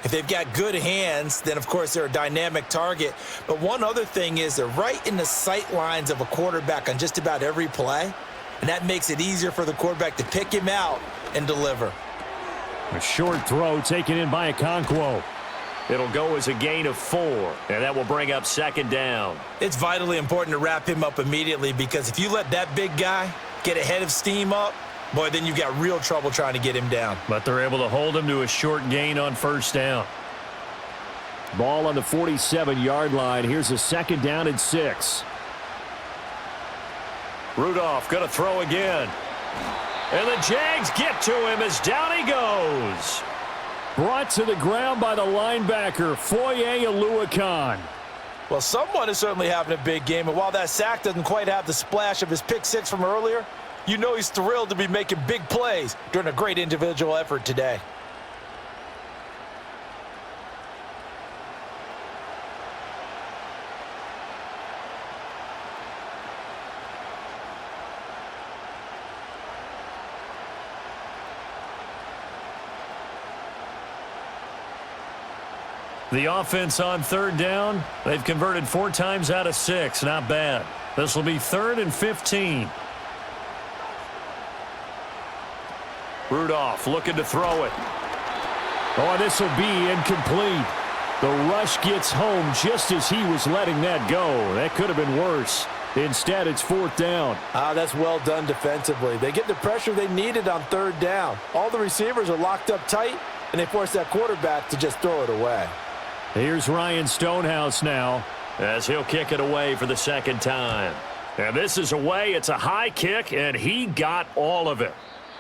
If they've got good hands, then, of course, they're a dynamic target. But one other thing is they're right in the sight lines of a quarterback on just about every play, and that makes it easier for the quarterback to pick him out and deliver. A short throw taken in by Okonkwo. It'll go as a gain of 4, and that will bring up second down. It's vitally important to wrap him up immediately because if you let that big guy get ahead of steam up, boy, then you've got real trouble trying to get him down. But they're able to hold him to a short gain on first down. Ball on the 47-yard line. Here's a second down and 6. Rudolph going to throw again. And the Jags get to him as down he goes. Brought to the ground by the linebacker, Foye Oluokun. Well, someone is certainly having a big game, and while that sack doesn't quite have the splash of his pick 6 from earlier, you know he's thrilled to be making big plays during a great individual effort today. The offense on third down, they've converted 4 times out of 6. Not bad. This will be 3rd and 15. Rudolph looking to throw it. Oh, this will be incomplete. The rush gets home just as he was letting that go. That could have been worse. Instead, it's 4th down. That's well done defensively. They get the pressure they needed on third down. All the receivers are locked up tight, and they force that quarterback to just throw it away. Here's Ryan Stonehouse now as he'll kick it away for the second time. And this is away. It's a high kick, and he got all of it.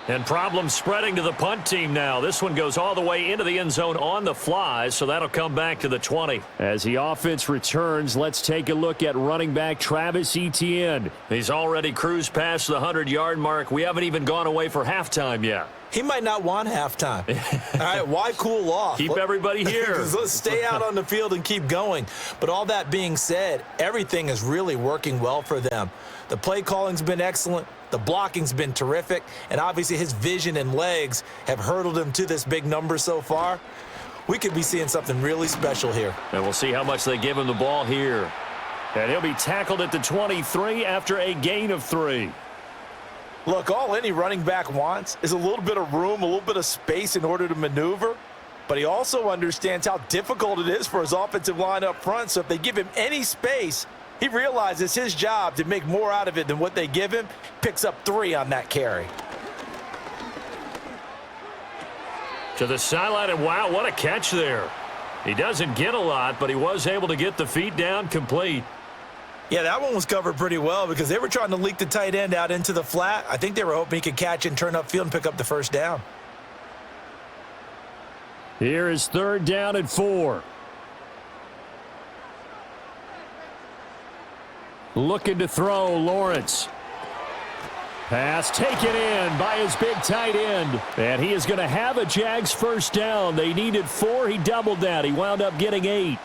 And problems spreading to the punt team now. This one goes all the way into the end zone on the fly, so that'll come back to the 20. As the offense returns, let's take a look at running back Travis Etienne. He's already cruised past the 100-yard mark. We haven't even gone away for halftime yet. He might not want halftime. All right, why cool off? Keep everybody here. Let's stay out on the field and keep going. But all that being said, everything is really working well for them. The play calling's been excellent. The blocking's been terrific. And obviously his vision and legs have hurdled him to this big number so far. We could be seeing something really special here. And we'll see how much they give him the ball here. And he'll be tackled at the 23 after a gain of 3. Look, all any running back wants is a little bit of room, a little bit of space in order to maneuver. But he also understands how difficult it is for his offensive line up front. So if they give him any space, he realizes it's his job to make more out of it than what they give him. Picks up 3 on that carry. To the sideline, and wow, what a catch there. He doesn't get a lot, but he was able to get the feet down complete. Yeah, that one was covered pretty well because they were trying to leak the tight end out into the flat. I think they were hoping he could catch and turn upfield and pick up the first down. Here is 3rd down and 4. Looking to throw, Lawrence. Pass taken in by his big tight end. And he is going to have a Jags first down. They needed 4. He doubled that. He wound up getting 8.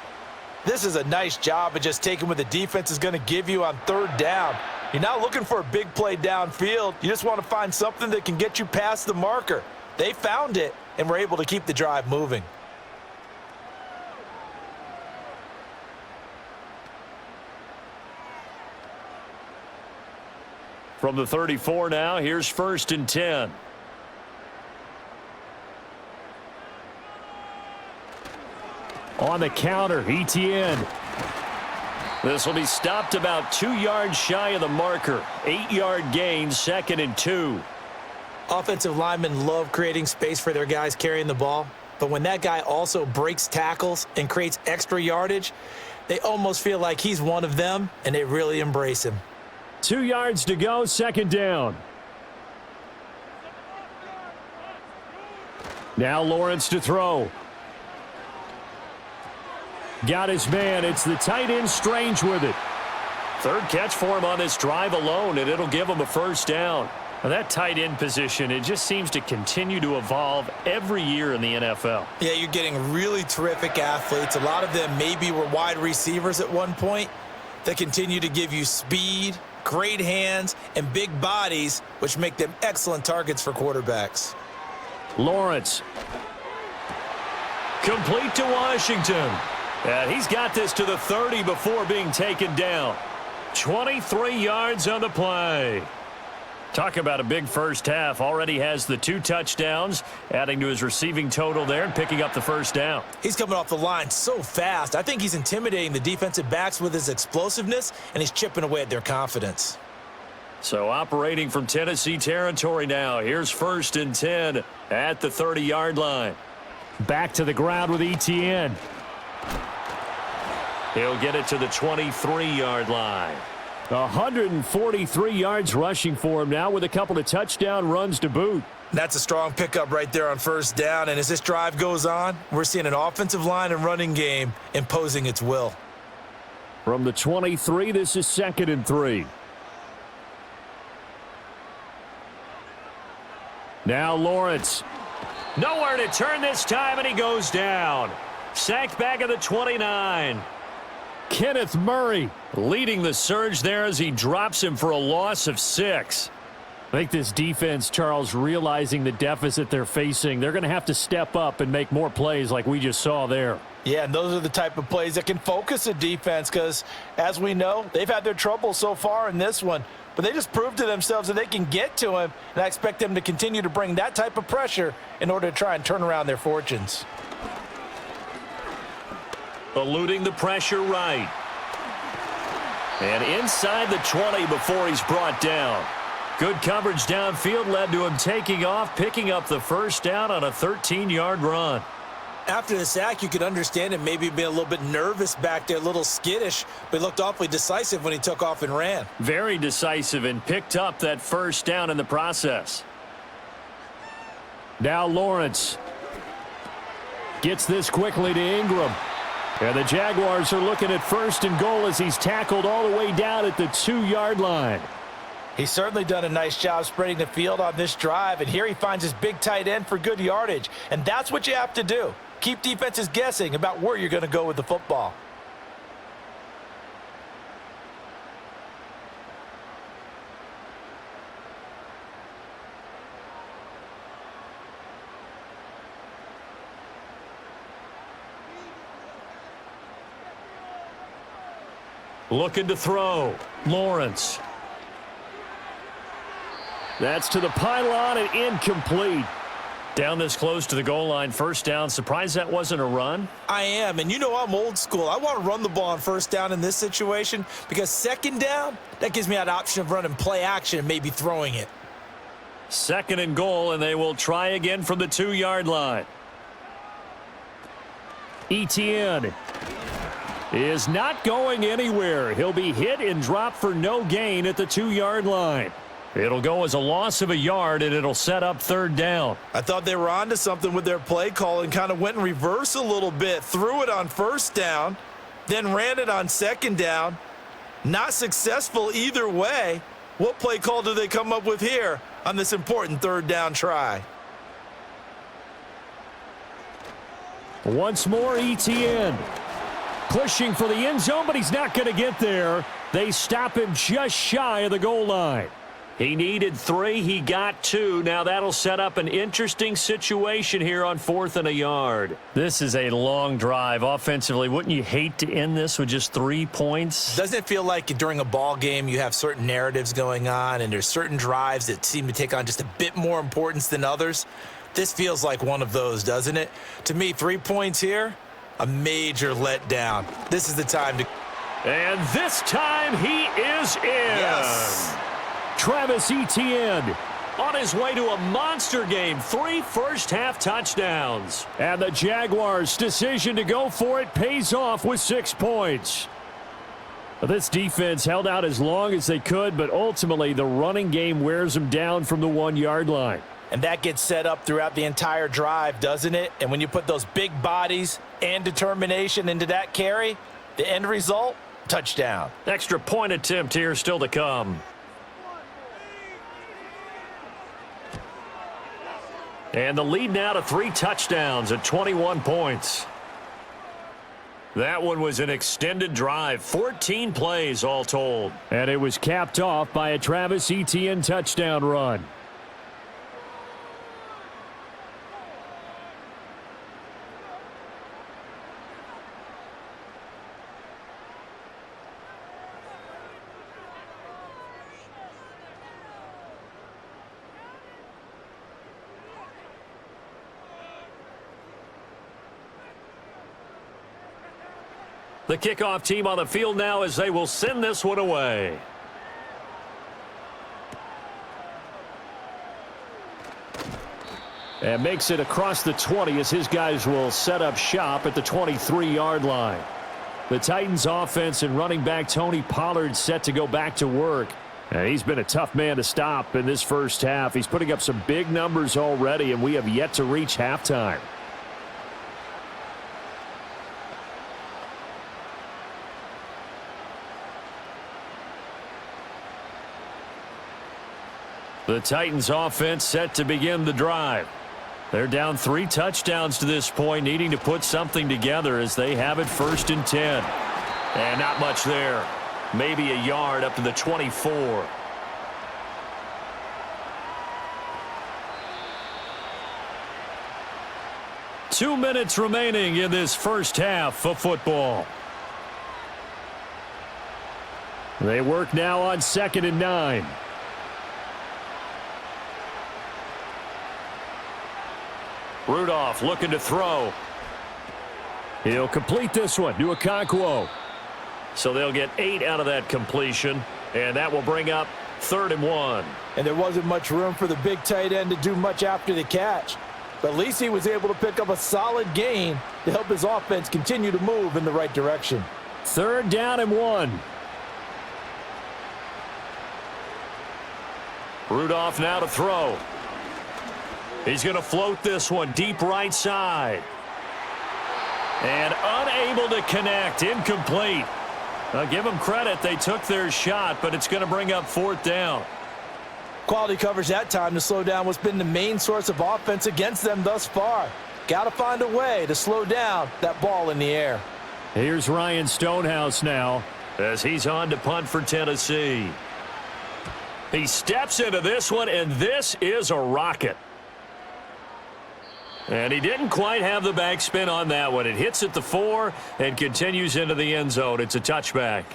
This is a nice job of just taking what the defense is going to give you on 3rd down. You're not looking for a big play downfield. You just want to find something that can get you past the marker. They found it and were able to keep the drive moving. From the 34 now, here's 1st and 10. On the counter, Etienne. This will be stopped about 2 yards shy of the marker. 8-yard gain, 2nd and 2. Offensive linemen love creating space for their guys carrying the ball. But when that guy also breaks tackles and creates extra yardage, they almost feel like he's one of them, and they really embrace him. 2 yards to go, second down. Now Lawrence to throw. Got his man. It's the tight end Strange with it. Third catch for him on this drive alone, and it'll give him a first down. Now that tight end position, it just seems to continue to evolve every year in the NFL. Yeah, you're getting really terrific athletes. A lot of them maybe were wide receivers at one point that continue to give you speed, great hands, and big bodies, which make them excellent targets for quarterbacks. Lawrence. Complete to Washington. And he's got this to the 30 before being taken down. 23 yards on the play. Talk about a big first half. Already has the 2 touchdowns, adding to his receiving total there and picking up the first down. He's coming off the line so fast. I think he's intimidating the defensive backs with his explosiveness, and he's chipping away at their confidence. So operating from Tennessee territory now. Here's 1st and 10 at the 30-yard line. Back to the ground with ETN. He'll get it to the 23-yard line. 143 yards rushing for him now with a couple of touchdown runs to boot. That's a strong pickup right there on first down, and as this drive goes on, we're seeing an offensive line and running game imposing its will. From the 23, this is 2nd and 3. Now Lawrence. Nowhere to turn this time, and he goes down. Sacked back at the 29. Kenneth Murray leading the surge there as he drops him for a loss of 6. I think this defense, Charles, realizing the deficit they're facing, they're going to have to step up and make more plays like we just saw there. Yeah, and those are the type of plays that can focus a defense because, as we know, they've had their trouble so far in this one. But they just proved to themselves that they can get to him, and I expect them to continue to bring that type of pressure in order to try and turn around their fortunes. Eluding the pressure right. And inside the 20 before he's brought down. Good coverage downfield led to him taking off, picking up the first down on a 13-yard run. After the sack, you could understand him maybe being a little bit nervous back there, a little skittish, but he looked awfully decisive when he took off and ran. Very decisive and picked up that first down in the process. Now Lawrence gets this quickly to Ingram. And the Jaguars are looking at 1st and goal as he's tackled all the way down at the 2-yard line. He's certainly done a nice job spreading the field on this drive, and here he finds his big tight end for good yardage. And that's what you have to do. Keep defenses guessing about where you're going to go with the football. Looking to throw. Lawrence. That's to the pylon and incomplete. Down this close to the goal line, first down. Surprised that wasn't a run? I am, and you know I'm old school. I want to run the ball on first down in this situation because second down, that gives me that option of running play action and maybe throwing it. 2nd and goal, and they will try again from the 2-yard line. ETN is not going anywhere. He'll be hit and dropped for no gain at the 2-yard line. It'll go as a loss of a yard, and it'll set up 3rd down. I thought they were onto something with their play call and kind of went in reverse a little bit. Threw it on first down, then ran it on 2nd down. Not successful either way. What play call do they come up with here on this important 3rd down try? Once more, ETN pushing for the end zone, but he's not going to get there. They stop him just shy of the goal line. He needed 3. He got 2. Now that'll set up an interesting situation here on 4th and a yard. This is a long drive offensively. Wouldn't you hate to end this with just 3 points? Doesn't it feel like during a ball game you have certain narratives going on and there's certain drives that seem to take on just a bit more importance than others? This feels like one of those, doesn't it? To me, 3 points here, a major letdown. This is the time to... And this time he is in. Yes. Travis Etienne on his way to a monster game. 3 first-half touchdowns. And the Jaguars' decision to go for it pays off with 6 points. This defense held out as long as they could, but ultimately the running game wears them down from the 1-yard line. And that gets set up throughout the entire drive, doesn't it? And when you put those big bodies and determination into that carry, the end result, touchdown. Extra point attempt here still to come. And the lead now to 3 touchdowns at 21 points. That one was an extended drive, 14 plays all told. And it was capped off by a Travis Etienne touchdown run. The kickoff team on the field now as they will send this one away. And makes it across the 20 as his guys will set up shop at the 23-yard line. The Titans offense and running back Tony Pollard set to go back to work. And he's been a tough man to stop in this first half. He's putting up some big numbers already, and we have yet to reach halftime. The Titans offense set to begin the drive. They're down 3 touchdowns to this point, needing to put something together as they have it 1st and 10. And not much there. Maybe a yard up to the 24. Two minutes remaining in this first half of football. They work now on 2nd and 9. Rudolph looking to throw. He'll complete this one to Okonkwo. So they'll get 8 out of that completion, and that will bring up 3rd and 1. And there wasn't much room for the big tight end to do much after the catch. But at least he was able to pick up a solid gain to help his offense continue to move in the right direction. 3rd down and 1. Rudolph now to throw. He's going to float this one deep right side. And unable to connect. Incomplete. I'll give them credit. They took their shot, but it's going to bring up 4th down. Quality coverage that time to slow down what's been the main source of offense against them thus far. Got to find a way to slow down that ball in the air. Here's Ryan Stonehouse now as he's on to punt for Tennessee. He steps into this one, and this is a rocket. And he didn't quite have the backspin on that one. It hits at the 4 and continues into the end zone. It's a touchback.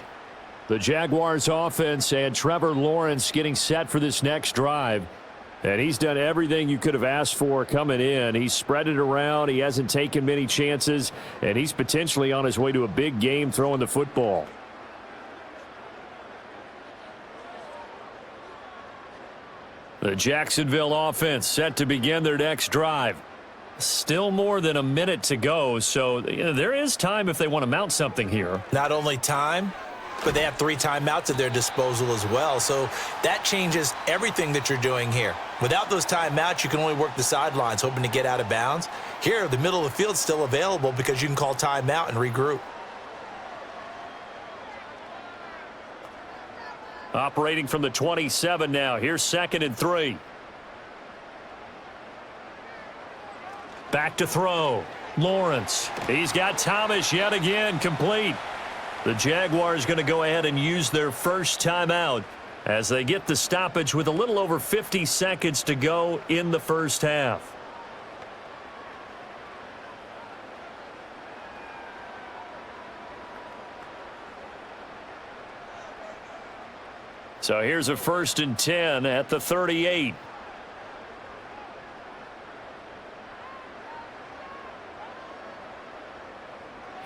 The Jaguars offense and Trevor Lawrence getting set for this next drive. And he's done everything you could have asked for coming in. He's spread it around. He hasn't taken many chances. And he's potentially on his way to a big game throwing the football. The Jacksonville offense set to begin their next drive. Still more than a minute to go, so there is time if they want to mount something here. Not only time, but they have 3 timeouts at their disposal as well, so that changes everything that you're doing here. Without those timeouts, you can only work the sidelines, hoping to get out of bounds. Here, the middle of the field's still available because you can call timeout and regroup. Operating from the 27 now. Here's 2nd and 3. Back to throw. Lawrence. He's got Thomas yet again complete. The Jaguars going to go ahead and use their first timeout as they get the stoppage with a little over 50 seconds to go in the first half. So here's a 1st and 10 at the 38.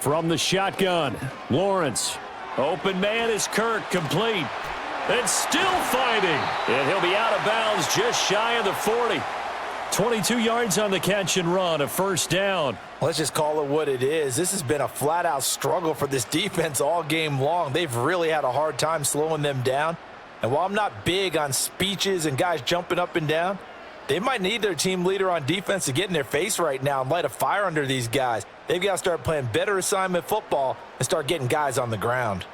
From the shotgun, Lawrence. Open man is Kirk, complete. And still fighting. And he'll be out of bounds just shy of the 40. 22 yards on the catch and run, a first down. Let's just call it what it is. This has been a flat-out struggle for this defense all game long. They've really had a hard time slowing them down. And while I'm not big on speeches and guys jumping up and down, they might need their team leader on defense to get in their face right now and light a fire under these guys. They've got to start playing better assignment football and start getting guys on the ground.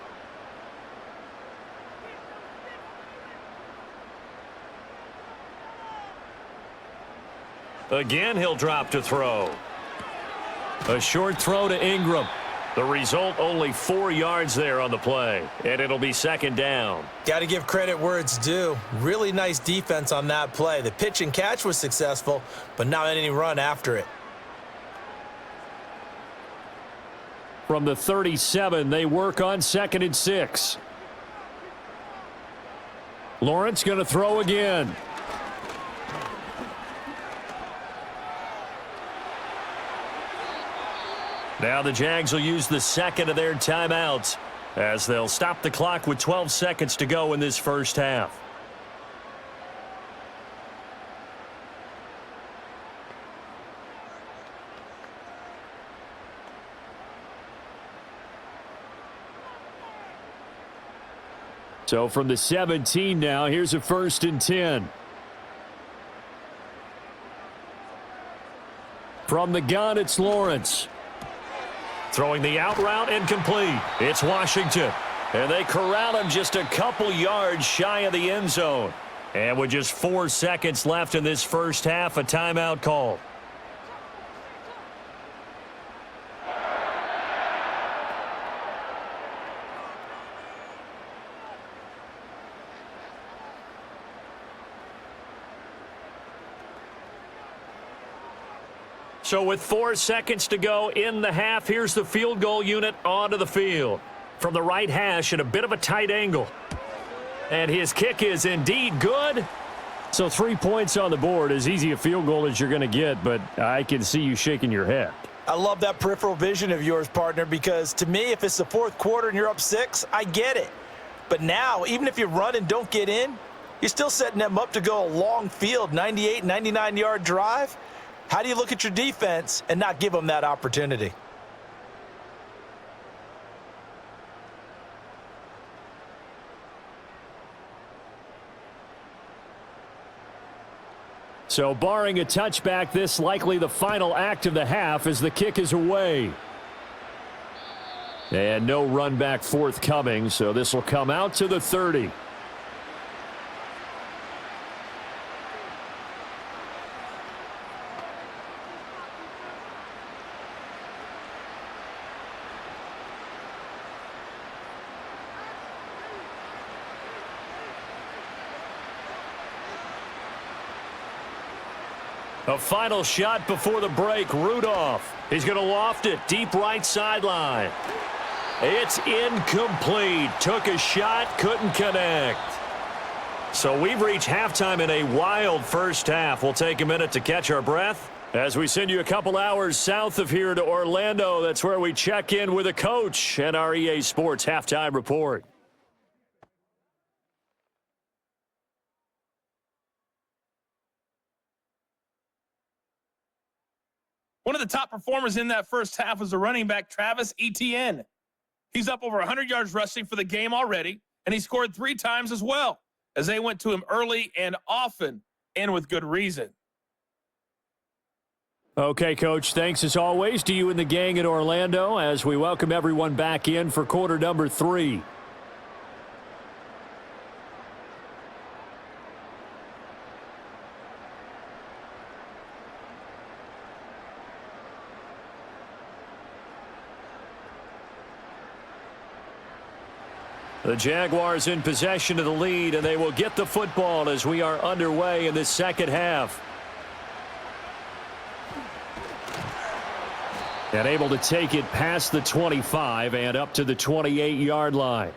Again, he'll drop to throw. A short throw to Ingram. The result, only 4 yards there on the play, and it'll be second down. Got to give credit where it's due. Really nice defense on that play. The pitch and catch was successful, but not any run after it. From the 37, they work on 2nd and 6. Lawrence going to throw again. Now the Jags will use the second of their timeouts as they'll stop the clock with 12 seconds to go in this first half. So from the 17 now, here's a 1st and 10. From the gun, it's Lawrence. Throwing the out route incomplete. It's Washington. And they corral him just a couple yards shy of the end zone. And with just 4 seconds left in this first half, a timeout call. So with 4 seconds to go in the half, here's the field goal unit onto the field. From the right hash at a bit of a tight angle. And his kick is indeed good. So 3 points on the board, as easy a field goal as you're going to get, but I can see you shaking your head. I love that peripheral vision of yours, partner, because to me, if it's the 4th quarter and you're up 6, I get it. But now, even if you run and don't get in, you're still setting them up to go a long field, 98, 99-yard drive. How do you look at your defense and not give them that opportunity? So barring a touchback, this likely the final act of the half as the kick is away. And no run back forthcoming, so this will come out to the 30. A final shot before the break. Rudolph. He's going to loft it deep right sideline. It's incomplete. Took a shot, couldn't connect. So we've reached halftime in a wild first half. We'll take a minute to catch our breath as we send you a couple hours south of here to Orlando. That's where we check in with a coach and our EA Sports halftime report. One of the top performers in that first half was the running back, Travis Etienne. He's up over 100 yards rushing for the game already, and he scored 3 times as well, as they went to him early and often, and with good reason. Okay, Coach, thanks as always to you and the gang in Orlando as we welcome everyone back in for quarter number 3. The Jaguars in possession of the lead, and they will get the football as we are underway in this second half. And able to take it past the 25 and up to the 28-yard line.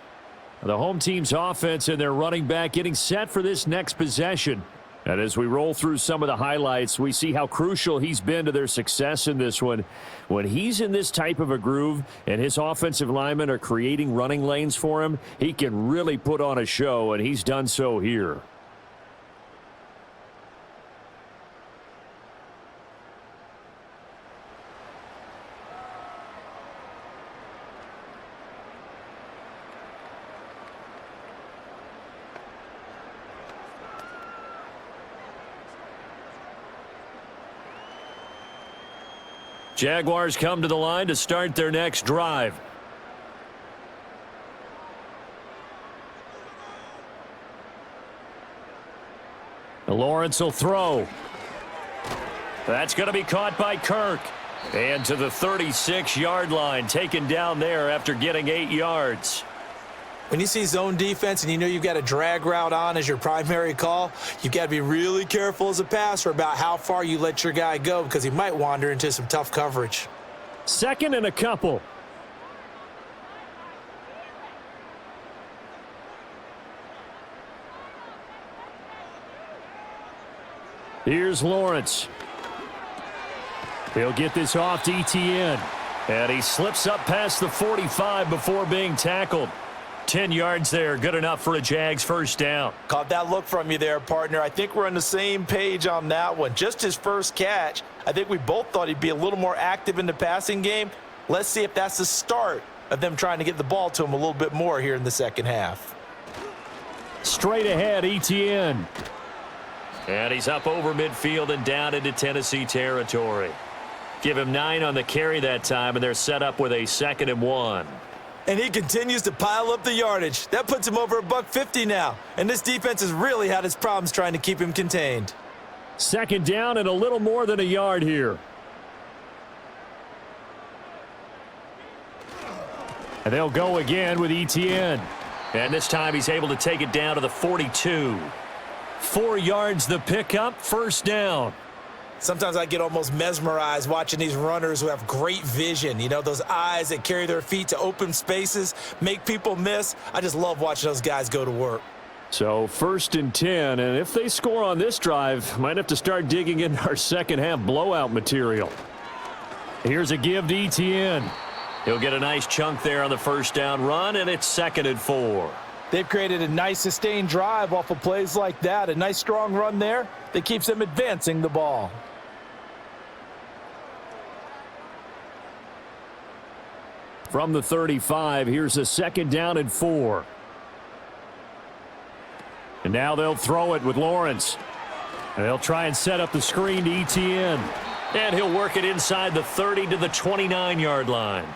The home team's offense and their running back getting set for this next possession. And as we roll through some of the highlights, we see how crucial he's been to their success in this one. When he's in this type of a groove and his offensive linemen are creating running lanes for him, he can really put on a show, and he's done so here. Jaguars come to the line to start their next drive. Lawrence will throw. That's going to be caught by Kirk. And to the 36-yard line, taken down there after getting 8 yards. When you see zone defense and you know you've got a drag route on as your primary call, you've got to be really careful as a passer about how far you let your guy go because he might wander into some tough coverage. Second and a couple. Here's Lawrence. He'll get this off to ETN. And he slips up past the 45 before being tackled. 10 yards there, good enough for a Jags first down. Caught that look from you there, partner. I think we're on the same page on that one. Just his first catch. I think we both thought he'd be a little more active in the passing game. Let's see if that's the start of them trying to get the ball to him a little bit more here in the second half. Straight ahead, ETN. And he's up over midfield and down into Tennessee territory. Give him 9 on the carry that time, and they're set up with a 2nd and 1. And he continues to pile up the yardage. That puts him over $150 now. And this defense has really had its problems trying to keep him contained. Second down and a little more than a yard here. And they'll go again with ETN. And this time he's able to take it down to the 42. 4 yards the pickup, first down. Sometimes I get almost mesmerized watching these runners who have great vision. You know, those eyes that carry their feet to open spaces, make people miss. I just love watching those guys go to work. So 1st and 10, and if they score on this drive, might have to start digging in our second half blowout material. Here's a give to ETN. He'll get a nice chunk there on the first down run, and it's 2nd and 4. They've created a nice sustained drive off of plays like that. A nice strong run there that keeps them advancing the ball. From the 35, here's a 2nd down and 4. And now they'll throw it with Lawrence. And they'll try and set up the screen to ETN. And he'll work it inside the 30 to the 29-yard line.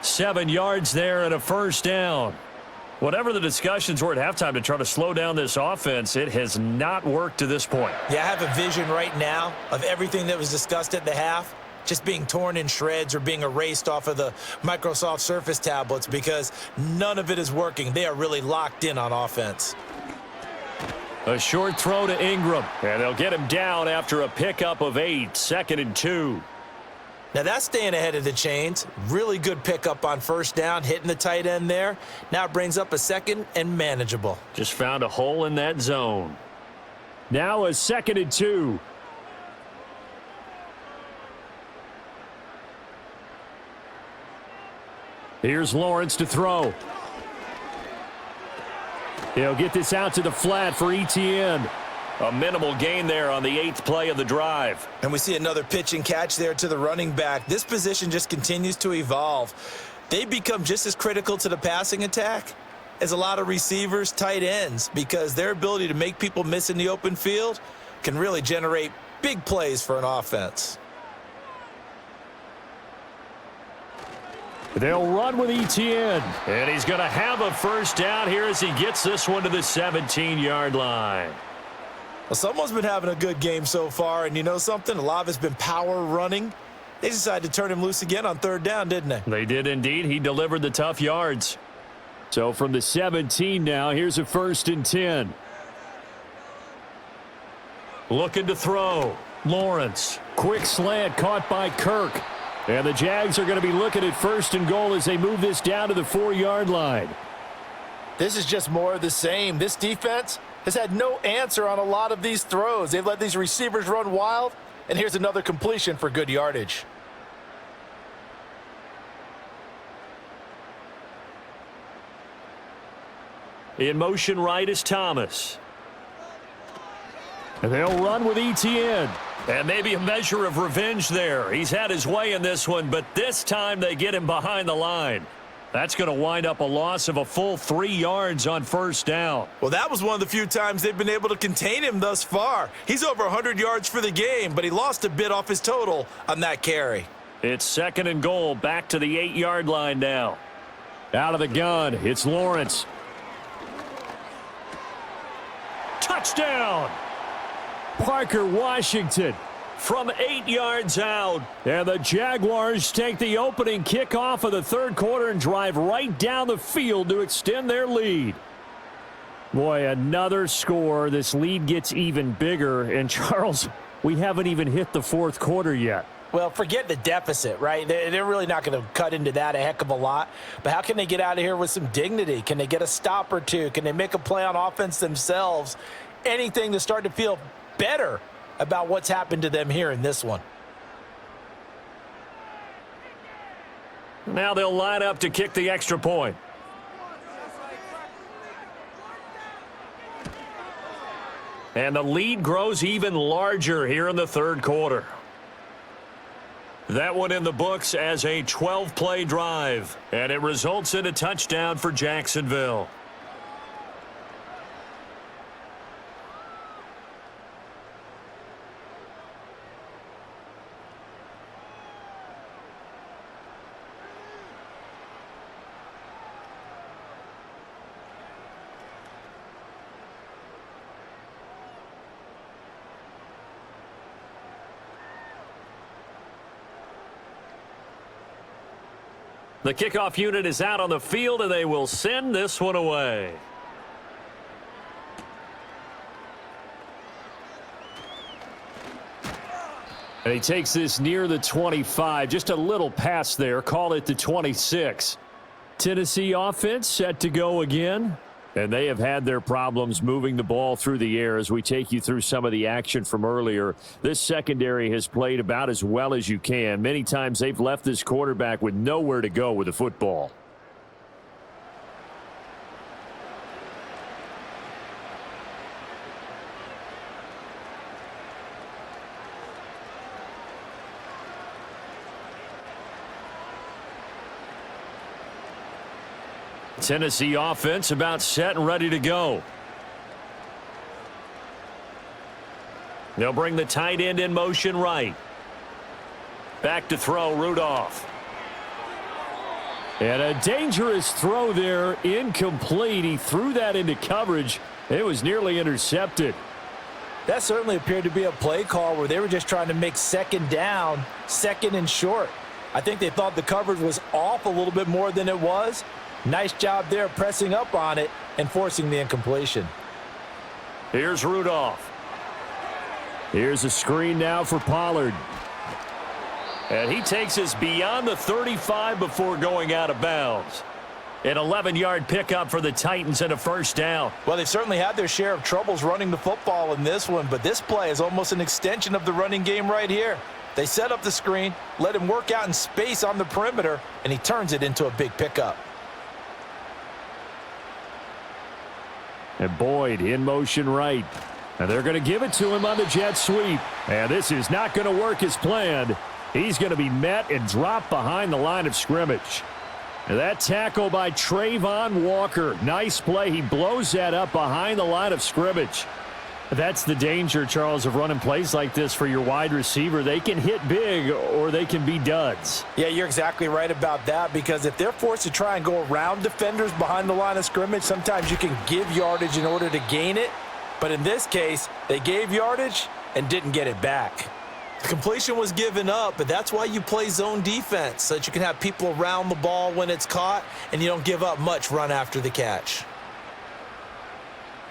7 yards there and a first down. Whatever the discussions were at halftime to try to slow down this offense, it has not worked to this point. Yeah, I have a vision right now of everything that was discussed at the half just being torn in shreds or being erased off of the Microsoft Surface tablets because none of it is working. They are really locked in on offense. A short throw to Ingram, and they'll get him down after a pickup of 8, 2nd and 2. Now that's staying ahead of the chains. Really good pickup on first down, hitting the tight end there. Now it brings up a 2nd and manageable. Just found a hole in that zone. Now a 2nd and 2. Here's Lawrence to throw. He'll get this out to the flat for ETN. A minimal gain there on the 8th play of the drive. And we see another pitch and catch there to the running back. This position just continues to evolve. They become just as critical to the passing attack as a lot of receivers, tight ends, because their ability to make people miss in the open field can really generate big plays for an offense. They'll run with ETN, and he's going to have a first down here as he gets this one to the 17-yard line. Well, someone's been having a good game so far, and you know something? A lot of it's been power running. They decided to turn him loose again on 3rd down, didn't they? They did indeed. He delivered the tough yards. So from the 17 now, here's a 1st and 10. Looking to throw. Lawrence. Quick slant caught by Kirk. And the Jags are going to be looking at 1st and goal as they move this down to the 4-yard line. This is just more of the same. This defense has had no answer on a lot of these throws. They've let these receivers run wild, and here's another completion for good yardage. In motion right is Thomas. And they'll run with ETN. And maybe a measure of revenge there. He's had his way in this one, but this time they get him behind the line. That's going to wind up a loss of a full 3 yards on first down. Well, that was one of the few times they've been able to contain him thus far. He's over 100 yards for the game, but he lost a bit off his total on that carry. It's 2nd and goal, back to the 8-yard line now. Out of the gun, it's Lawrence. Touchdown! Parker Washington. From 8 yards out. And the Jaguars take the opening kickoff of the third quarter and drive right down the field to extend their lead. Boy, another score. This lead gets even bigger. And, Charles, we haven't even hit the fourth quarter yet. Well, forget the deficit, right? They're really not going to cut into that a heck of a lot. But how can they get out of here with some dignity? Can they get a stop or two? Can they make a play on offense themselves? Anything to start to feel better about what's happened to them here in this one. Now they'll line up to kick the extra point. And the lead grows even larger here in the third quarter. That one in the books as a 12-play drive, and it results in a touchdown for Jacksonville. The kickoff unit is out on the field, and they will send this one away. And he takes this near the 25. Just a little pass there. Call it the 26. Tennessee offense set to go again. And they have had their problems moving the ball through the air as we take you through some of the action from earlier. This secondary has played about as well as you can. Many times they've left this quarterback with nowhere to go with the football. Tennessee offense about set and ready to go. They'll bring the tight end in motion right. Back to throw, Rudolph. And a dangerous throw there, incomplete. He threw that into coverage. It was nearly intercepted. That certainly appeared to be a play call where they were just trying to make second down, second and short. I think they thought the coverage was off a little bit more than it was. Nice job there pressing up on it and forcing the incompletion. Here's Rudolph. Here's a screen now for Pollard. And he takes us beyond the 35 before going out of bounds. An 11-yard pickup for the Titans and a first down. Well, they've certainly had their share of troubles running the football in this one, but this play is almost an extension of the running game right here. They set up the screen, let him work out in space on the perimeter, and he turns it into a big pickup. And Boyd in motion right. And they're going to give it to him on the jet sweep. And this is not going to work as planned. He's going to be met and dropped behind the line of scrimmage. And that tackle by Trayvon Walker. Nice play. He blows that up behind the line of scrimmage. That's the danger, Charles, of running plays like this for your wide receiver. They can hit big or they can be duds. Yeah, you're exactly right about that, because if they're forced to try and go around defenders behind the line of scrimmage, sometimes you can give yardage in order to gain it. But in this case, they gave yardage and didn't get it back. The completion was given up, but that's why you play zone defense, so that you can have people around the ball when it's caught and you don't give up much run after the catch.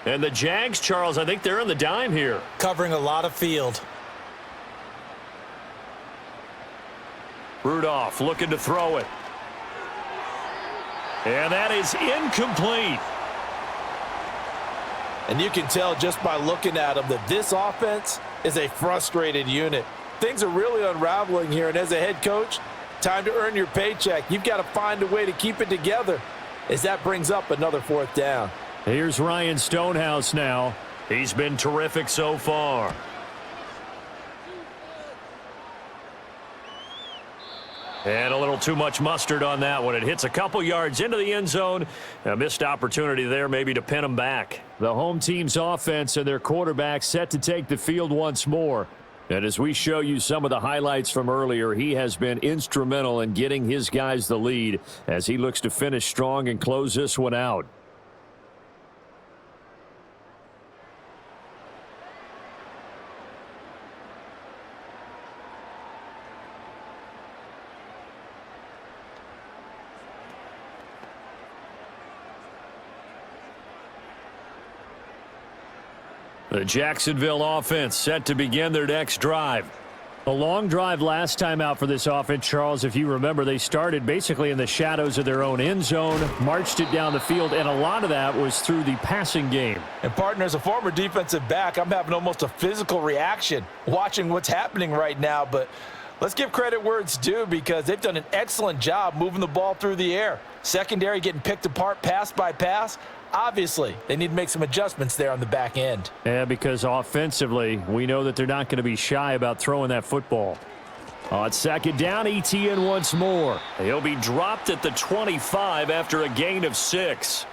And the Jags, Charles, I think they're on the dime here. Covering a lot of field. Rudolph looking to throw it. And that is incomplete. And you can tell just by looking at them that this offense is a frustrated unit. Things are really unraveling here, and as a head coach, time to earn your paycheck. You've got to find a way to keep it together as that brings up another fourth down. Here's Ryan Stonehouse now. He's been terrific so far. And a little too much mustard on that one. It hits a couple yards into the end zone. A missed opportunity there maybe to pin him back. The home team's offense and their quarterback set to take the field once more. And as we show you some of the highlights from earlier, he has been instrumental in getting his guys the lead as he looks to finish strong and close this one out. The Jacksonville offense set to begin their next drive. A long drive last time out for this offense, Charles. If you remember, they started basically in the shadows of their own end zone, marched it down the field, and a lot of that was through the passing game. And, partner, as a former defensive back, I'm having almost a physical reaction watching what's happening right now. But let's give credit where it's due because they've done an excellent job moving the ball through the air. Secondary getting picked apart pass by pass. Obviously, they need to make some adjustments there on the back end. Yeah, because offensively, we know that they're not going to be shy about throwing that football. On second down, ETN once more. He'll be dropped at the 25 after a gain of 6.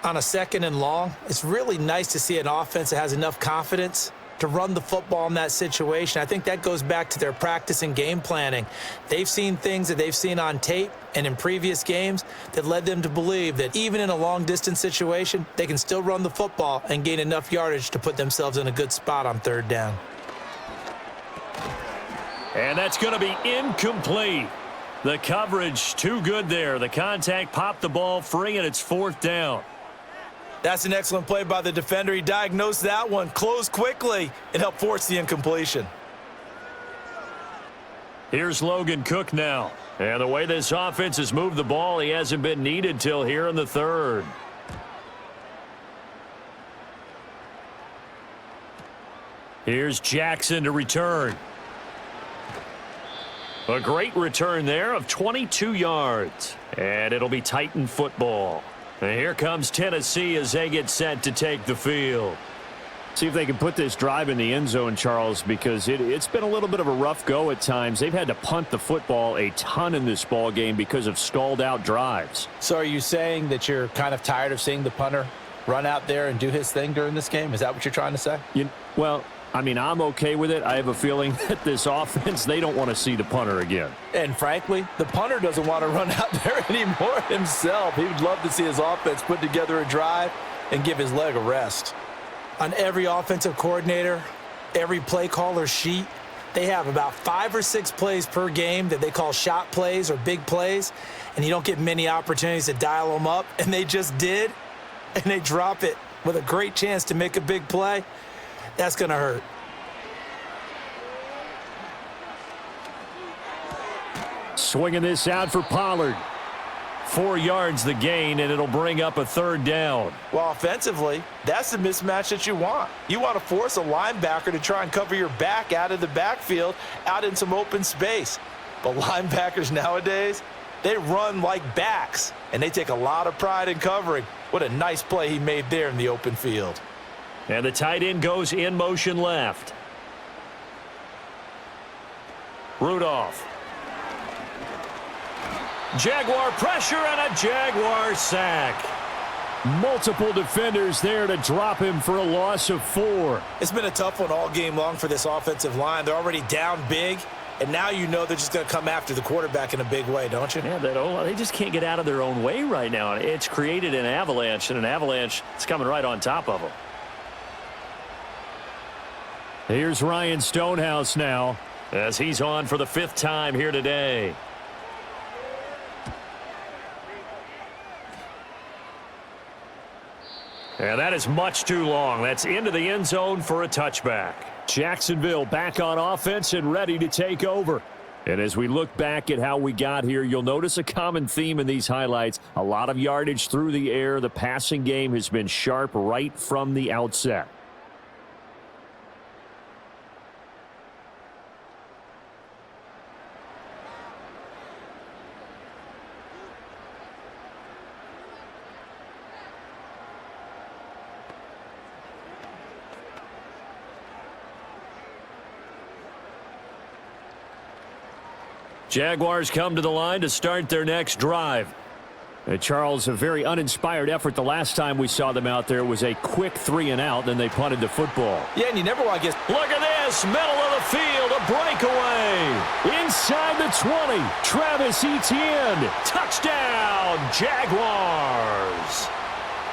On a second and long, it's really nice to see an offense that has enough confidence to run the football in that situation. I think that goes back to their practice and game planning. They've seen things that they've seen on tape and in previous games that led them to believe that even in a long-distance situation, they can still run the football and gain enough yardage to put themselves in a good spot on third down. And that's going to be incomplete. The coverage too good there. The contact popped the ball free, and it's fourth down. That's an excellent play by the defender. He diagnosed that one, closed quickly, and helped force the incompletion. Here's Logan Cook now. And the way this offense has moved the ball, he hasn't been needed till here in the third. Here's Jackson to return. A great return there of 22 yards. And it'll be Titan football. And here comes Tennessee as they get set to take the field. See if they can put this drive in the end zone, Charles, because it's been a little bit of a rough go at times. They've had to punt the football a ton in this ball game because of stalled out drives. So are you saying that you're kind of tired of seeing the punter run out there and do his thing during this game? Is that what you're trying to say? Well, I mean, I'm okay with it. I have a feeling that this offense, they don't want to see the punter again. And frankly, the punter doesn't want to run out there anymore himself. He would love to see his offense put together a drive and give his leg a rest. On every offensive coordinator, every play caller sheet, they have about 5 or 6 plays per game that they call shot plays or big plays, and you don't get many opportunities to dial them up, and they just did, and they drop it with a great chance to make a big play. That's going to hurt. Swinging this out for Pollard. 4 yards the gain, and it'll bring up a third down. Well, offensively, that's the mismatch that you want. You want to force a linebacker to try and cover your back out of the backfield, out in some open space. But linebackers nowadays, they run like backs, and they take a lot of pride in covering. What a nice play he made there in the open field. And the tight end goes in motion left. Rudolph. Jaguar pressure and a Jaguar sack. Multiple defenders there to drop him for a loss of 4. It's been a tough one all game long for this offensive line. They're already down big, and now you know they're just going to come after the quarterback in a big way, don't you? Yeah, they just can't get out of their own way right now. It's created an avalanche, and an avalanche is coming right on top of them. Here's Ryan Stonehouse now as he's on for the 5th time here today. And that is much too long. That's into the end zone for a touchback. Jacksonville back on offense and ready to take over. And as we look back at how we got here, you'll notice a common theme in these highlights. A lot of yardage through the air. The passing game has been sharp right from the outset. Jaguars come to the line to start their next drive. Charles, a very uninspired effort the last time we saw them out there. It was a quick 3-and-out, then they punted the football. Yeah, and you never want to get... Look at this, middle of the field, a breakaway. Inside the 20, Travis Etienne. Touchdown, Jaguars.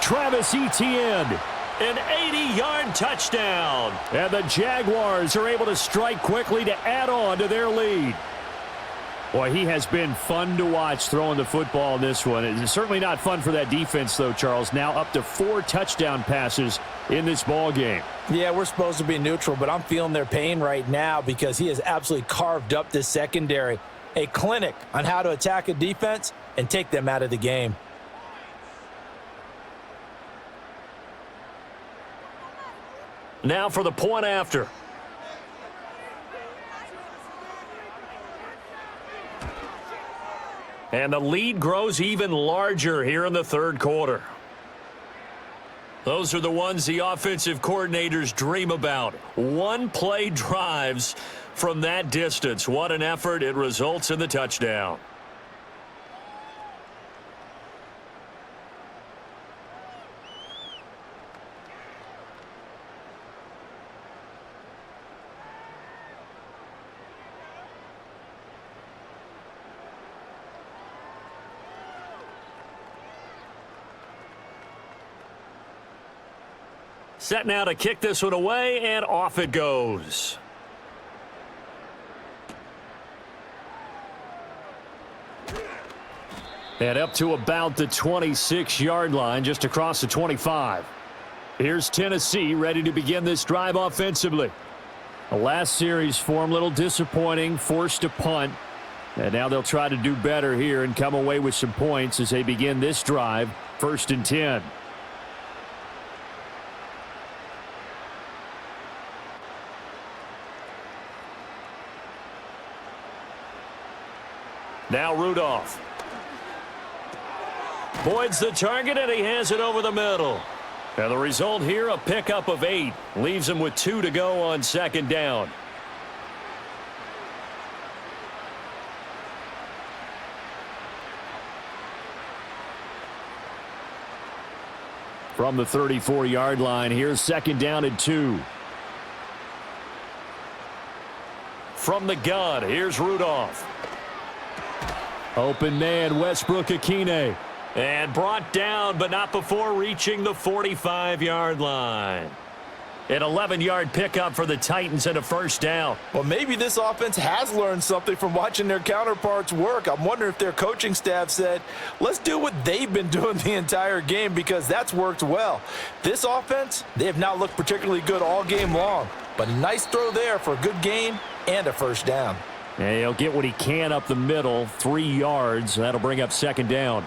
Travis Etienne. An 80-yard touchdown. And the Jaguars are able to strike quickly to add on to their lead. Boy, he has been fun to watch throwing the football in this one. It's certainly not fun for that defense, though, Charles. Now up to 4 touchdown passes in this ball game. Yeah, we're supposed to be neutral, but I'm feeling their pain right now because he has absolutely carved up this secondary. A clinic on how to attack a defense and take them out of the game. Now for the point after. And the lead grows even larger here in the third quarter. Those are the ones the offensive coordinators dream about. One-play drives from that distance. What an effort. It results in the touchdown. Set now to kick this one away, and off it goes. And up to about the 26-yard line, just across the 25. Here's Tennessee ready to begin this drive offensively. The last series for them, a little disappointing, forced to punt. And now they'll try to do better here and come away with some points as they begin this drive, 1st and 10. Now Rudolph. Boyd's the target, and he has it over the middle. And the result here, a pickup of 8. Leaves him with 2 to go on 2nd down. From the 34-yard line, here's 2nd down and 2. From the gun, here's Rudolph. Open man, Westbrook-Ikhine. And brought down, but not before reaching the 45-yard line. An 11-yard pickup for the Titans and a 1st down. Well, maybe this offense has learned something from watching their counterparts work. I'm wondering if their coaching staff said, let's do what they've been doing the entire game, because that's worked well. This offense, they have not looked particularly good all game long, but a nice throw there for a good gain and a 1st down. And he'll get what he can up the middle, 3 yards. That'll bring up 2nd down.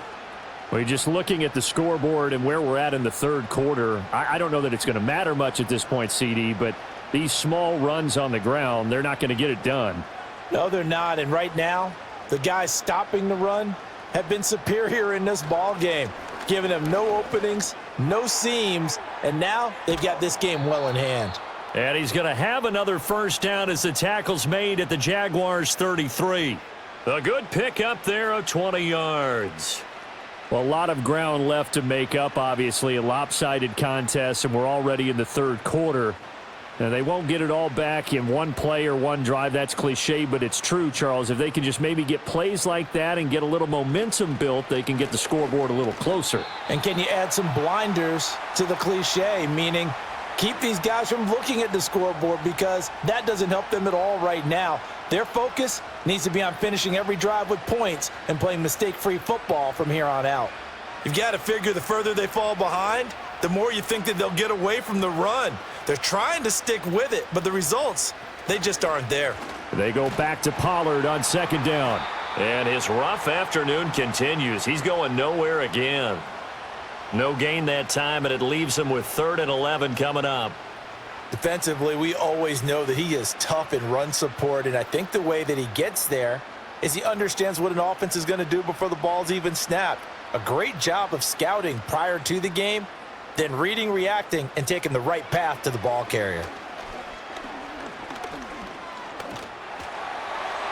Well, you're just looking at the scoreboard and where we're at in the third quarter. I don't know that it's going to matter much at this point, CD, but these small runs on the ground, they're not going to get it done. No, they're not. And right now, the guys stopping the run have been superior in this ball game, giving them no openings, no seams, and now they've got this game well in hand. And he's going to have another 1st down as the tackle's made at the Jaguars' 33. A good pickup there of 20 yards. Well, a lot of ground left to make up, obviously. A lopsided contest, and we're already in the third quarter. And they won't get it all back in one play or one drive. That's cliche, but it's true, Charles. If they can just maybe get plays like that and get a little momentum built, they can get the scoreboard a little closer. And can you add some blinders to the cliche, meaning keep these guys from looking at the scoreboard, because that doesn't help them at all right now. Their focus needs to be on finishing every drive with points and playing mistake-free football from here on out. You've got to figure the further they fall behind, the more you think that they'll get away from the run. They're trying to stick with it, but the results, they just aren't there. They go back to Pollard on 2nd down. And his rough afternoon continues. He's going nowhere again. No gain that time, and it leaves him with 3rd and 11 coming up. Defensively, we always know that he is tough in run support, and I think the way that he gets there is he understands what an offense is going to do before the ball's even snapped. A great job of scouting prior to the game, then reading, reacting, and taking the right path to the ball carrier.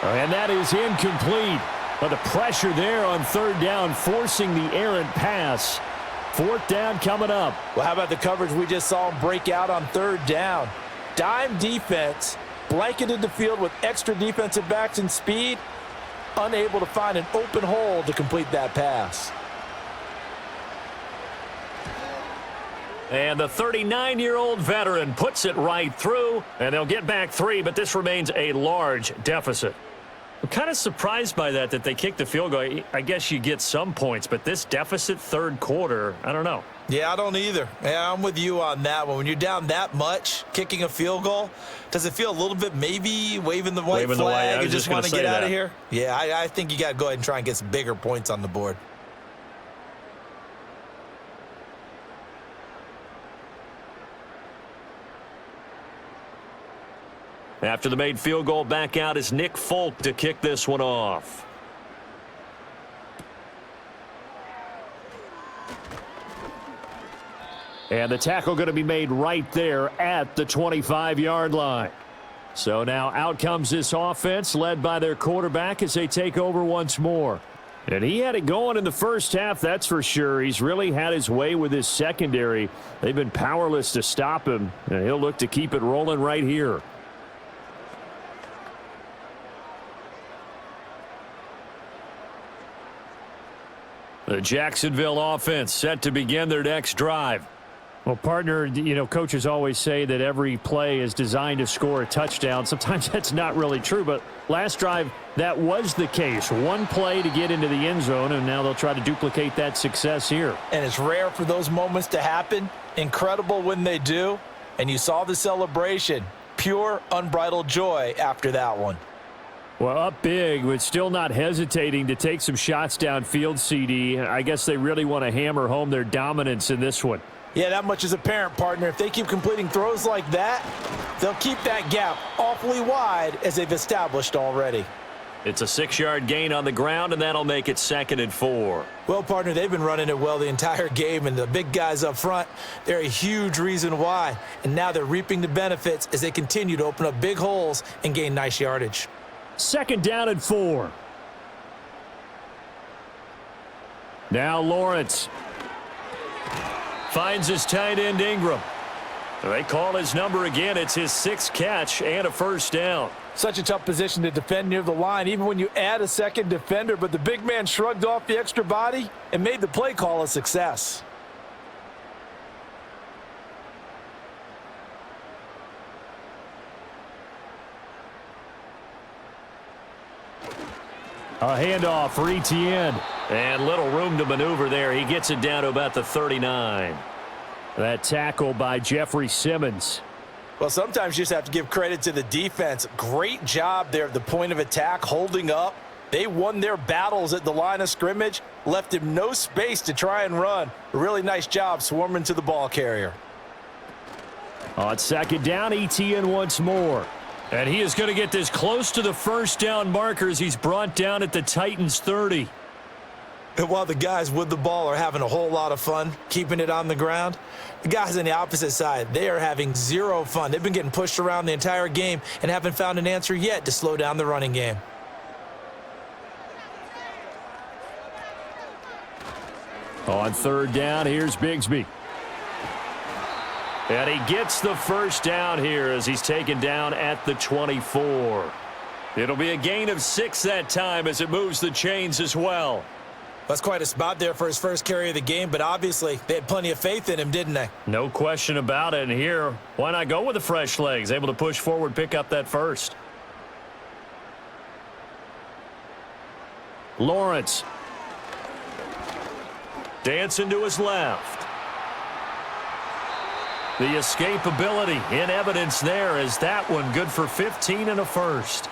And that is incomplete. But the pressure there on third down, forcing the errant pass. Fourth down coming up. Well, how about the coverage we just saw him break out on third down? Dime defense, blanketed the field with extra defensive backs and speed, unable to find an open hole to complete that pass. And the 39-year-old veteran puts it right through, and they'll get back 3, but this remains a large deficit. I'm kind of surprised by that they kicked the field goal. I guess you get some points, but this deficit third quarter, I don't know. Yeah, I don't either. Yeah, I'm with you on that one. When you're down that much, kicking a field goal, does it feel a little bit maybe waving the white flag and just want to get out of here? Yeah, I think you got to go ahead and try and get some bigger points on the board. After the made field goal, back out is Nick Folk to kick this one off. And the tackle going to be made right there at the 25-yard line. So now out comes this offense led by their quarterback as they take over once more. And he had it going in the first half, that's for sure. He's really had his way with his secondary. They've been powerless to stop him, and he'll look to keep it rolling right here. The Jacksonville offense set to begin their next drive. Well, partner, you know, coaches always say that every play is designed to score a touchdown. Sometimes that's not really true, but last drive, that was the case. One play to get into the end zone, and now they'll try to duplicate that success here. And it's rare for those moments to happen. Incredible when they do. And you saw the celebration. Pure, unbridled joy after that one. Well, up big, but still not hesitating to take some shots downfield, CD. I guess they really want to hammer home their dominance in this one. Yeah, that much is apparent, partner. If they keep completing throws like that, they'll keep that gap awfully wide as they've established already. It's a 6-yard gain on the ground, and that'll make it 2nd and 4. Well, partner, they've been running it well the entire game, and the big guys up front, they're a huge reason why. And now they're reaping the benefits as they continue to open up big holes and gain nice yardage. 2nd down and 4. Now Lawrence finds his tight end Ingram. They call his number again. It's his 6th catch and a first down. Such a tough position to defend near the line, even when you add a second defender, but the big man shrugged off the extra body and made the play call a success. A handoff for ETN. And little room to maneuver there. He gets it down to about the 39. That tackle by Jeffrey Simmons. Well, sometimes you just have to give credit to the defense. Great job there at the point of attack, holding up. They won their battles at the line of scrimmage, left him no space to try and run. A really nice job swarming to the ball carrier. On 2nd down, ETN once more. And he is going to get this close to the first down markers. He's brought down at the Titans 30. And while the guys with the ball are having a whole lot of fun keeping it on the ground, the guys on the opposite side, they are having zero fun. They've been getting pushed around the entire game and haven't found an answer yet to slow down the running game. On 3rd down, here's Bigsby. And he gets the first down here as he's taken down at the 24. It'll be a gain of 6 that time as it moves the chains as well. That's quite a spot there for his first carry of the game, but obviously they had plenty of faith in him, didn't they? No question about it. And here, why not go with the fresh legs? Able to push forward, pick up that first. Lawrence. Dancing to his left. The escapability in evidence there is that one good for 15 and a first.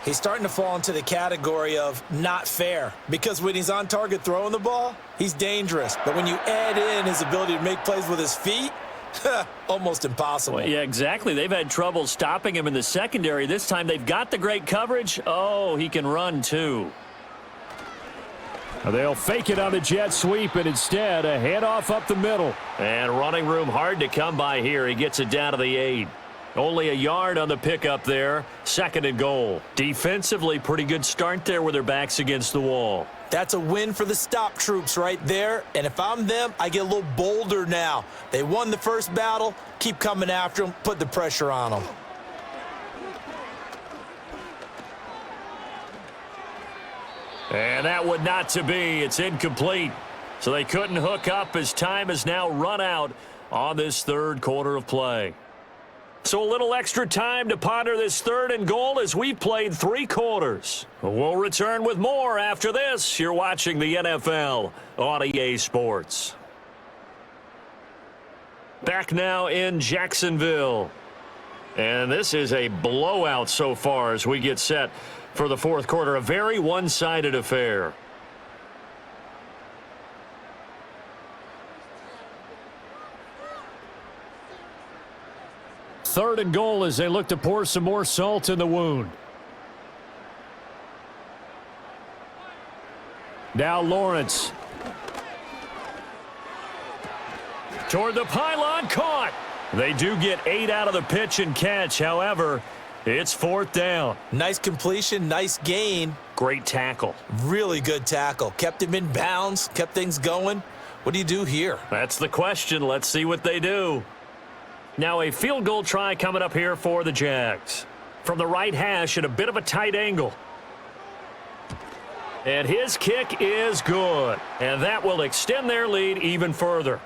He's starting to fall into the category of not fair because when he's on target throwing the ball, he's dangerous. But when you add in his ability to make plays with his feet, almost impossible. Well, yeah, exactly. They've had trouble stopping him in the secondary. This time they've got the great coverage. Oh, he can run too. They'll fake it on the jet sweep, and instead a handoff up the middle. And running room hard to come by here. He gets it down to the 8. Only a yard on the pickup there. 2nd and goal. Defensively, pretty good start there with their backs against the wall. That's a win for the stop troops right there. And if I'm them, I get a little bolder now. They won the first battle. Keep coming after them. Put the pressure on them. And that would not to be. It's incomplete. So they couldn't hook up as time has now run out on this 3rd quarter of play. So a little extra time to ponder this 3rd and goal as we played 3 quarters. We'll return with more after this. You're watching the NFL on EA Sports. Back now in Jacksonville. And this is a blowout so far as we get set for the 4th quarter. A very one-sided affair. Third and goal as they look to pour some more salt in the wound. Now Lawrence. Toward the pylon, caught. They do get 8 out of the pitch and catch. However, it's 4th down. Nice completion, nice gain. Great tackle. Really good tackle. Kept him in bounds, kept things going. What do you do here? That's the question. Let's see what they do. Now a field goal try coming up here for the Jags. From the right hash at a bit of a tight angle. And his kick is good. And that will extend their lead even further.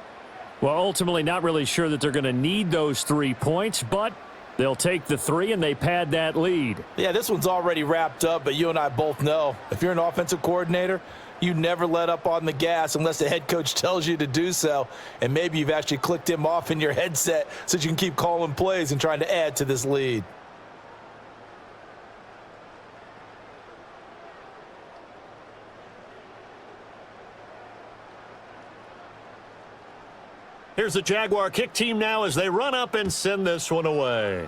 Well, ultimately not really sure that they're going to need those 3 points, but they'll take the 3 and they pad that lead. Yeah, this one's already wrapped up, but you and I both know if you're an offensive coordinator, you never let up on the gas unless the head coach tells you to do so. And maybe you've actually clicked him off in your headset so that you can keep calling plays and trying to add to this lead. Here's the Jaguar kick team now as they run up and send this one away.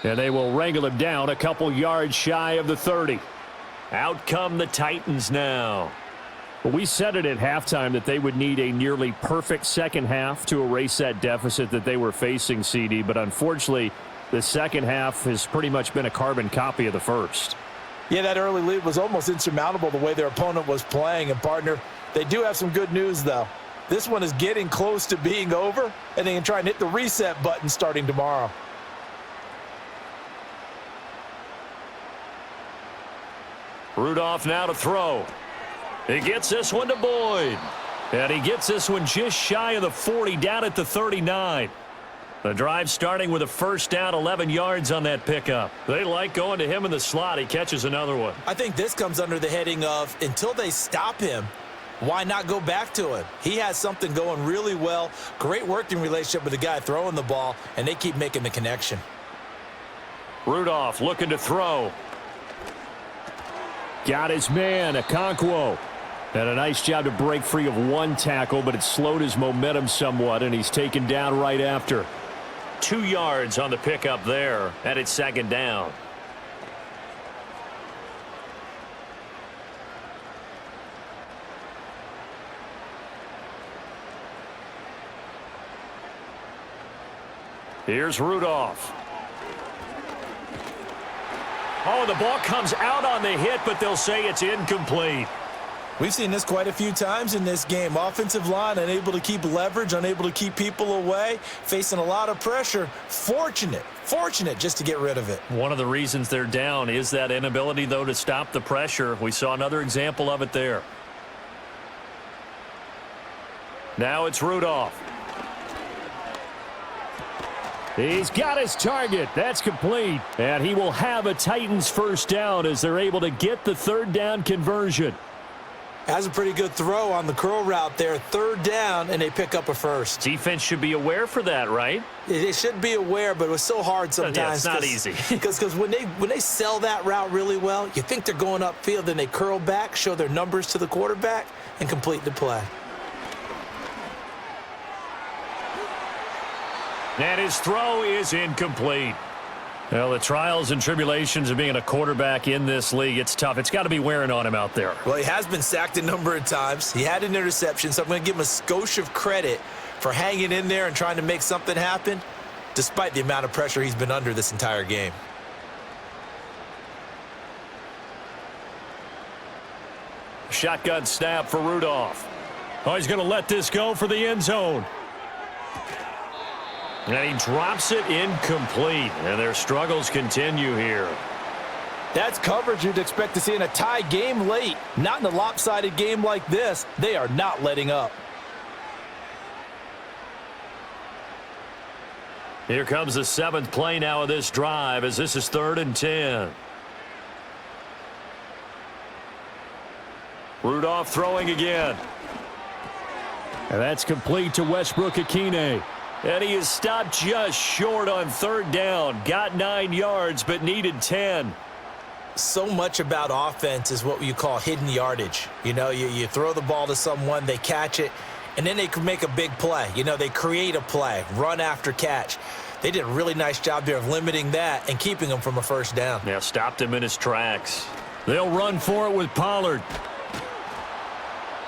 And they will wrangle him down a couple yards shy of the 30. Out come the Titans now. Well, we said it at halftime that they would need a nearly perfect second half to erase that deficit that they were facing, CD. But unfortunately, the second half has pretty much been a carbon copy of the first. Yeah, that early lead was almost insurmountable the way their opponent was playing. And, partner, they do have some good news, though. This one is getting close to being over, and they can try and hit the reset button starting tomorrow. Rudolph now to throw. He gets this one to Boyd. And he gets this one just shy of the 40, down at the 39. The drive starting with a first down, 11 yards on that pickup. They like going to him in the slot. He catches another one. I think this comes under the heading of until they stop him, why not go back to him? He has something going really well. Great working relationship with the guy throwing the ball, and they keep making the connection. Rudolph looking to throw. Got his man, Okonkwo. Had a nice job to break free of one tackle, but it slowed his momentum somewhat, and he's taken down right after. 2 yards on the pickup there, and it's second down. Here's Rudolph. Oh, the ball comes out on the hit, but they'll say it's incomplete. We've seen this quite a few times in this game. Offensive line unable to keep leverage, unable to keep people away, facing a lot of pressure. Fortunate just to get rid of it. One of the reasons they're down is that inability, though, to stop the pressure. We saw another example of it there. Now it's Rudolph. He's got his target. That's complete. And he will have a Titans first down as they're able to get the third down conversion. Has a pretty good throw on the curl route there. Third down, and they pick up a first. Defense should be aware for that, right? They should be aware, but it was so hard sometimes. Yeah, it's not easy. Because when they sell that route really well, you think they're going upfield, then they curl back, show their numbers to the quarterback, and complete the play. And his throw is incomplete. Well, the trials and tribulations of being a quarterback in this league, it's tough. It's got to be wearing on him out there. Well, he has been sacked a number of times. He had an interception, so I'm going to give him a skosh of credit for hanging in there and trying to make something happen, despite the amount of pressure he's been under this entire game. Shotgun snap for Rudolph. Oh, he's going to let this go for the end zone. And he drops it incomplete. And their struggles continue here. That's coverage you'd expect to see in a tie game late. Not in a lopsided game like this. They are not letting up. Here comes the 7th play now of this drive as this is 3rd and 10. Rudolph throwing again. And that's complete to Westbrook-Ikhine. And he is stopped just short on 3rd down. Got 9 yards, but needed 10. So much about offense is what you call hidden yardage. You know, you throw the ball to someone, they catch it, and then they can make a big play. You know, they create a play, run after catch. They did a really nice job there of limiting that and keeping him from a 1st down. Yeah, stopped him in his tracks. They'll run for it with Pollard.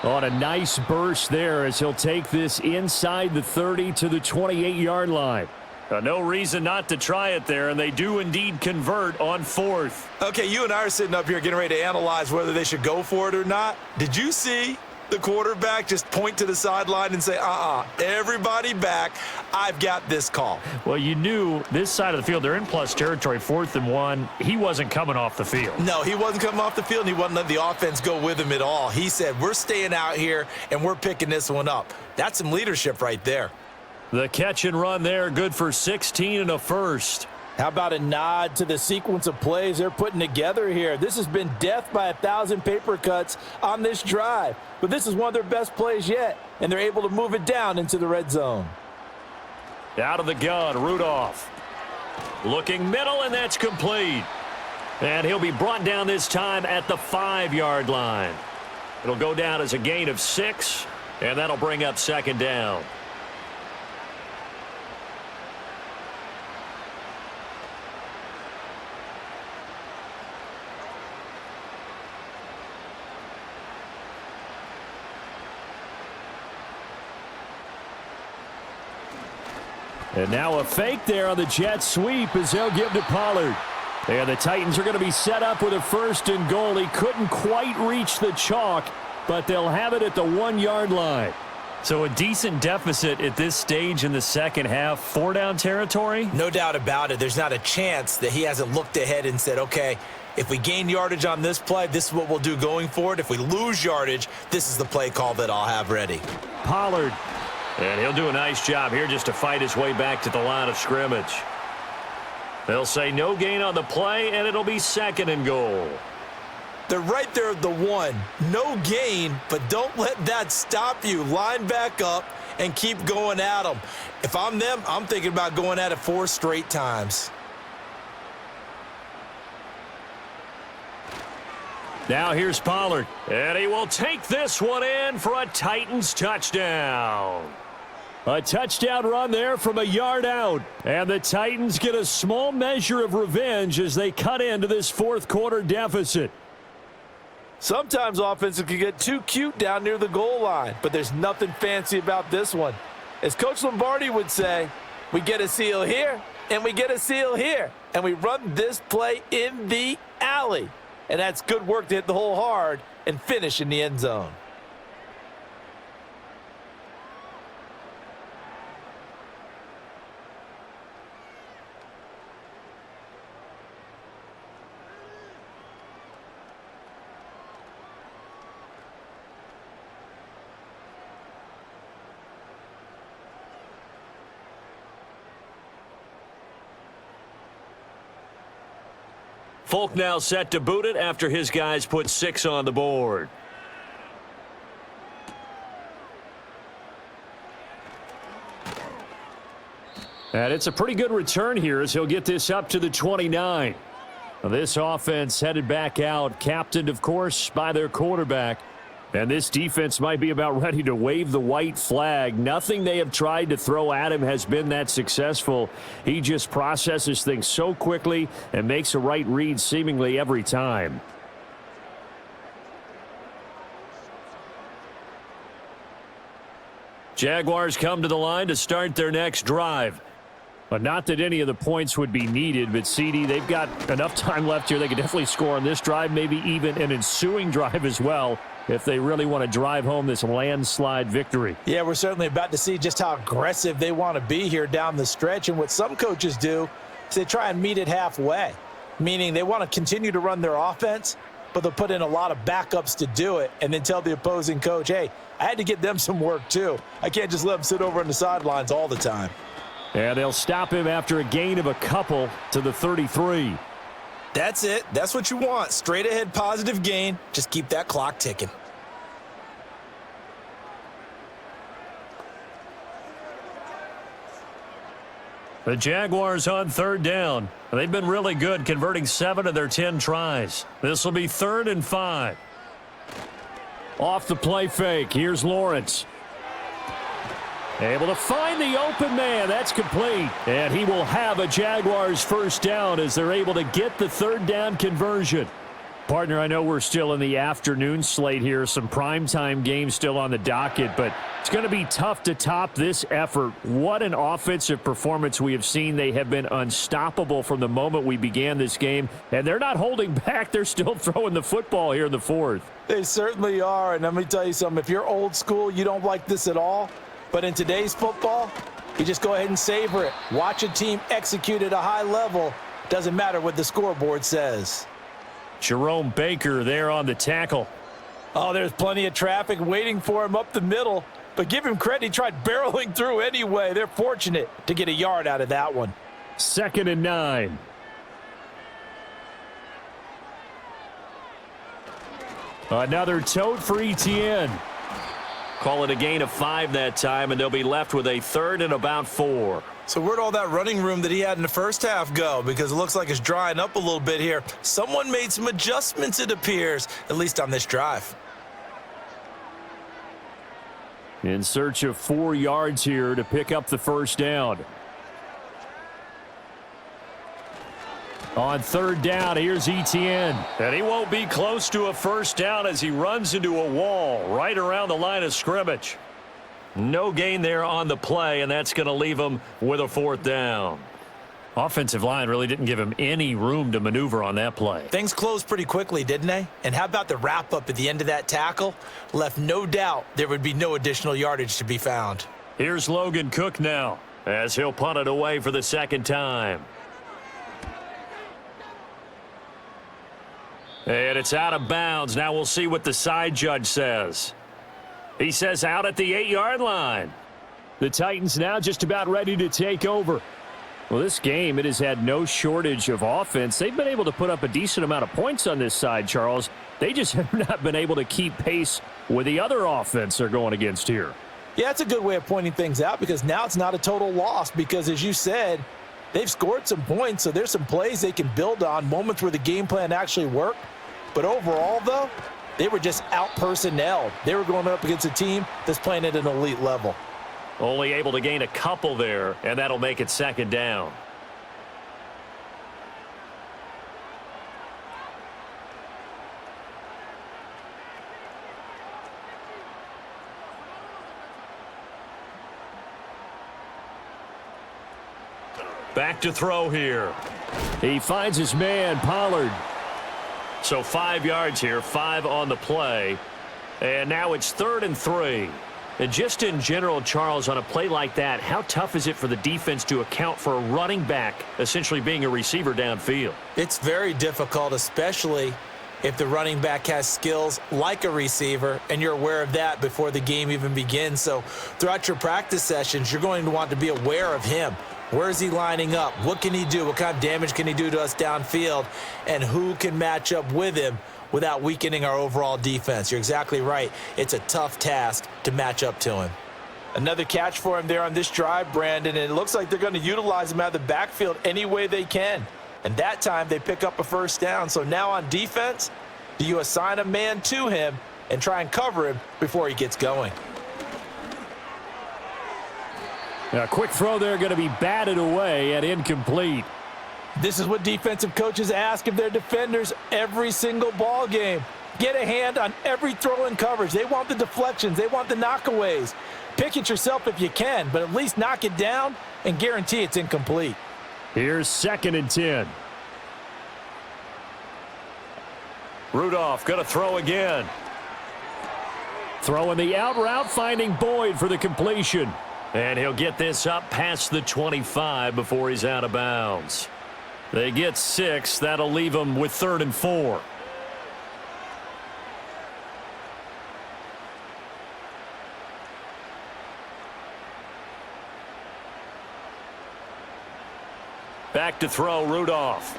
On a nice burst there as he'll take this inside the 30 to the 28-yard line. No reason not to try it there, and they do indeed convert on 4th. Okay, you and I are sitting up here getting ready to analyze whether they should go for it or not. Did you see the quarterback just point to the sideline and say, everybody back, I've got this call? Well, you knew this side of the field, they're in plus territory, 4th and 1. He wasn't coming off the field. No, he wasn't coming off the field, and he wasn't letting the offense go with him at all. He said, we're staying out here, and we're picking this one up. That's some leadership right there. The catch and run there, good for 16 and a first. How about a nod to the sequence of plays they're putting together here? This has been death by 1,000 paper cuts on this drive. But this is one of their best plays yet, and they're able to move it down into the red zone. Out of the gun, Rudolph. Looking middle, and that's complete. And he'll be brought down this time at the 5-yard line. It'll go down as a gain of 6, and that'll bring up 2nd down. And now a fake there on the jet sweep as they'll give to Pollard. And the Titans are going to be set up with a 1st and goal. He couldn't quite reach the chalk, but they'll have it at the 1-yard line. So a decent deficit at this stage in the second half. 4-down territory? No doubt about it. There's not a chance that he hasn't looked ahead and said, okay, if we gain yardage on this play, this is what we'll do going forward. If we lose yardage, this is the play call that I'll have ready. Pollard. And he'll do a nice job here just to fight his way back to the line of scrimmage. They'll say no gain on the play, and it'll be 2nd and goal. They're right there at the 1. No gain, but don't let that stop you. Line back up and keep going at them. If I'm them, I'm thinking about going at it 4 straight times. Now here's Pollard, and he will take this one in for a Titans touchdown. A touchdown run there from a yard out, and the Titans get a small measure of revenge as they cut into this 4th quarter deficit. Sometimes offenses can get too cute down near the goal line, but there's nothing fancy about this one. As Coach Lombardi would say, we get a seal here, and we get a seal here, and we run this play in the alley. And that's good work to hit the hole hard and finish in the end zone. Folk now set to boot it after his guys put 6 on the board. And it's a pretty good return here as he'll get this up to the 29. This offense headed back out, captained, of course, by their quarterback. And this defense might be about ready to wave the white flag. Nothing they have tried to throw at him has been that successful. He just processes things so quickly and makes a right read seemingly every time. Jaguars come to the line to start their next drive. But not that any of the points would be needed, but CD, they've got enough time left here. They could definitely score on this drive, maybe even an ensuing drive as well, if they really want to drive home this landslide victory. Yeah, we're certainly about to see just how aggressive they want to be here down the stretch. And what some coaches do is they try and meet it halfway, meaning they want to continue to run their offense, but they'll put in a lot of backups to do it and then tell the opposing coach, hey, I had to get them some work too. I can't just let them sit over on the sidelines all the time. And they'll stop him after a gain of a couple to the 33. That's it. That's what you want. Straight ahead positive gain. Just keep that clock ticking. The Jaguars on third down. They've been really good, converting 7 of their 10 tries. This will be 3rd and 5. Off the play fake. Here's Lawrence. Able to find the open man. That's complete. And he will have a Jaguars first down as they're able to get the 3rd down conversion. Partner, I know we're still in the afternoon slate here. Some primetime games still on the docket, but it's going to be tough to top this effort. What an offensive performance we have seen. They have been unstoppable from the moment we began this game, and they're not holding back. They're still throwing the football here in the 4th. They certainly are, and let me tell you something. If you're old school, you don't like this at all. But in today's football, you just go ahead and savor it. Watch a team execute at a high level. Doesn't matter what the scoreboard says. Jerome Baker there on the tackle. Oh, there's plenty of traffic waiting for him up the middle. But give him credit, he tried barreling through anyway. They're fortunate to get a yard out of that one. 2nd and 9. Another tote for ETN. Call it a gain of 5 that time, and they'll be left with a 3rd and about 4. So where'd all that running room that he had in the first half go? Because it looks like it's drying up a little bit here. Someone made some adjustments, it appears, at least on this drive. In search of 4 yards here to pick up the first down. On 3rd down, here's ETN. And he won't be close to a first down as he runs into a wall right around the line of scrimmage. No gain there on the play, and that's going to leave him with a 4th down. Offensive line really didn't give him any room to maneuver on that play. Things closed pretty quickly, didn't they? And how about the wrap-up at the end of that tackle? Left no doubt there would be no additional yardage to be found. Here's Logan Cook now as he'll punt it away for the 2nd time. And it's out of bounds. Now we'll see what the side judge says. He says out at the 8-yard line. The Titans now just about ready to take over. Well, this game, it has had no shortage of offense. They've been able to put up a decent amount of points on this side, Charles. They just have not been able to keep pace with the other offense they're going against here. Yeah, it's a good way of pointing things out because now it's not a total loss because, as you said, they've scored some points, so there's some plays they can build on, moments where the game plan actually worked. But overall, though, they were just out-personnelled. They were going up against a team that's playing at an elite level. Only able to gain a couple there, and that'll make it 2nd down. Back to throw here. He finds his man, Pollard. So 5 yards here, 5 on the play. And now it's 3rd and 3. And just in general, Charles, on a play like that, how tough is it for the defense to account for a running back essentially being a receiver downfield? It's very difficult, especially if the running back has skills like a receiver, and you're aware of that before the game even begins. So throughout your practice sessions, you're going to want to be aware of him. Where is he lining up? What can he do? What kind of damage can he do to us downfield? And who can match up with him without weakening our overall defense? You're exactly right. It's a tough task to match up to him. Another catch for him there on this drive, Brandon, and it looks like they're going to utilize him out of the backfield any way they can. And that time they pick up a first down. So now on defense, do you assign a man to him, and try and cover him before he gets going. A quick throw there going to be batted away and incomplete. This is what defensive coaches ask of their defenders every single ball game. Get a hand on every throw in coverage. They want the deflections. They want the knockaways. Pick it yourself if you can, but at least knock it down and guarantee it's incomplete. Here's 2nd and 10. Rudolph going to throw again. Throwing the out route, finding Boyd for the completion. And he'll get this up past the 25 before he's out of bounds. They get 6. That'll leave them with 3rd and 4. Back to throw, Rudolph.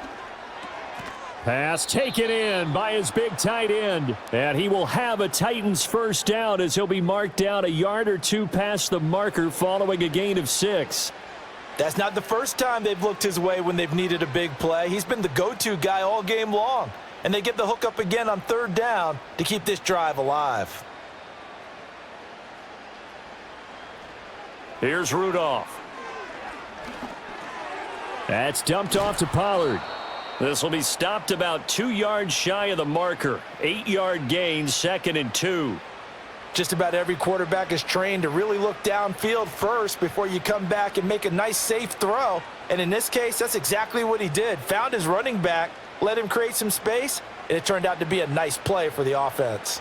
Pass taken in by his big tight end. And he will have a Titans first down as he'll be marked down a yard or two past the marker following a gain of 6. That's not the first time they've looked his way when they've needed a big play. He's been the go-to guy all game long. And they get the hook up again on 3rd down to keep this drive alive. Here's Rudolph. That's dumped off to Pollard. This will be stopped about 2 yards shy of the marker. 8-yard gain, 2nd and 2. Just about every quarterback is trained to really look downfield first before you come back and make a nice, safe throw. And in this case, that's exactly what he did. Found his running back, let him create some space, and it turned out to be a nice play for the offense.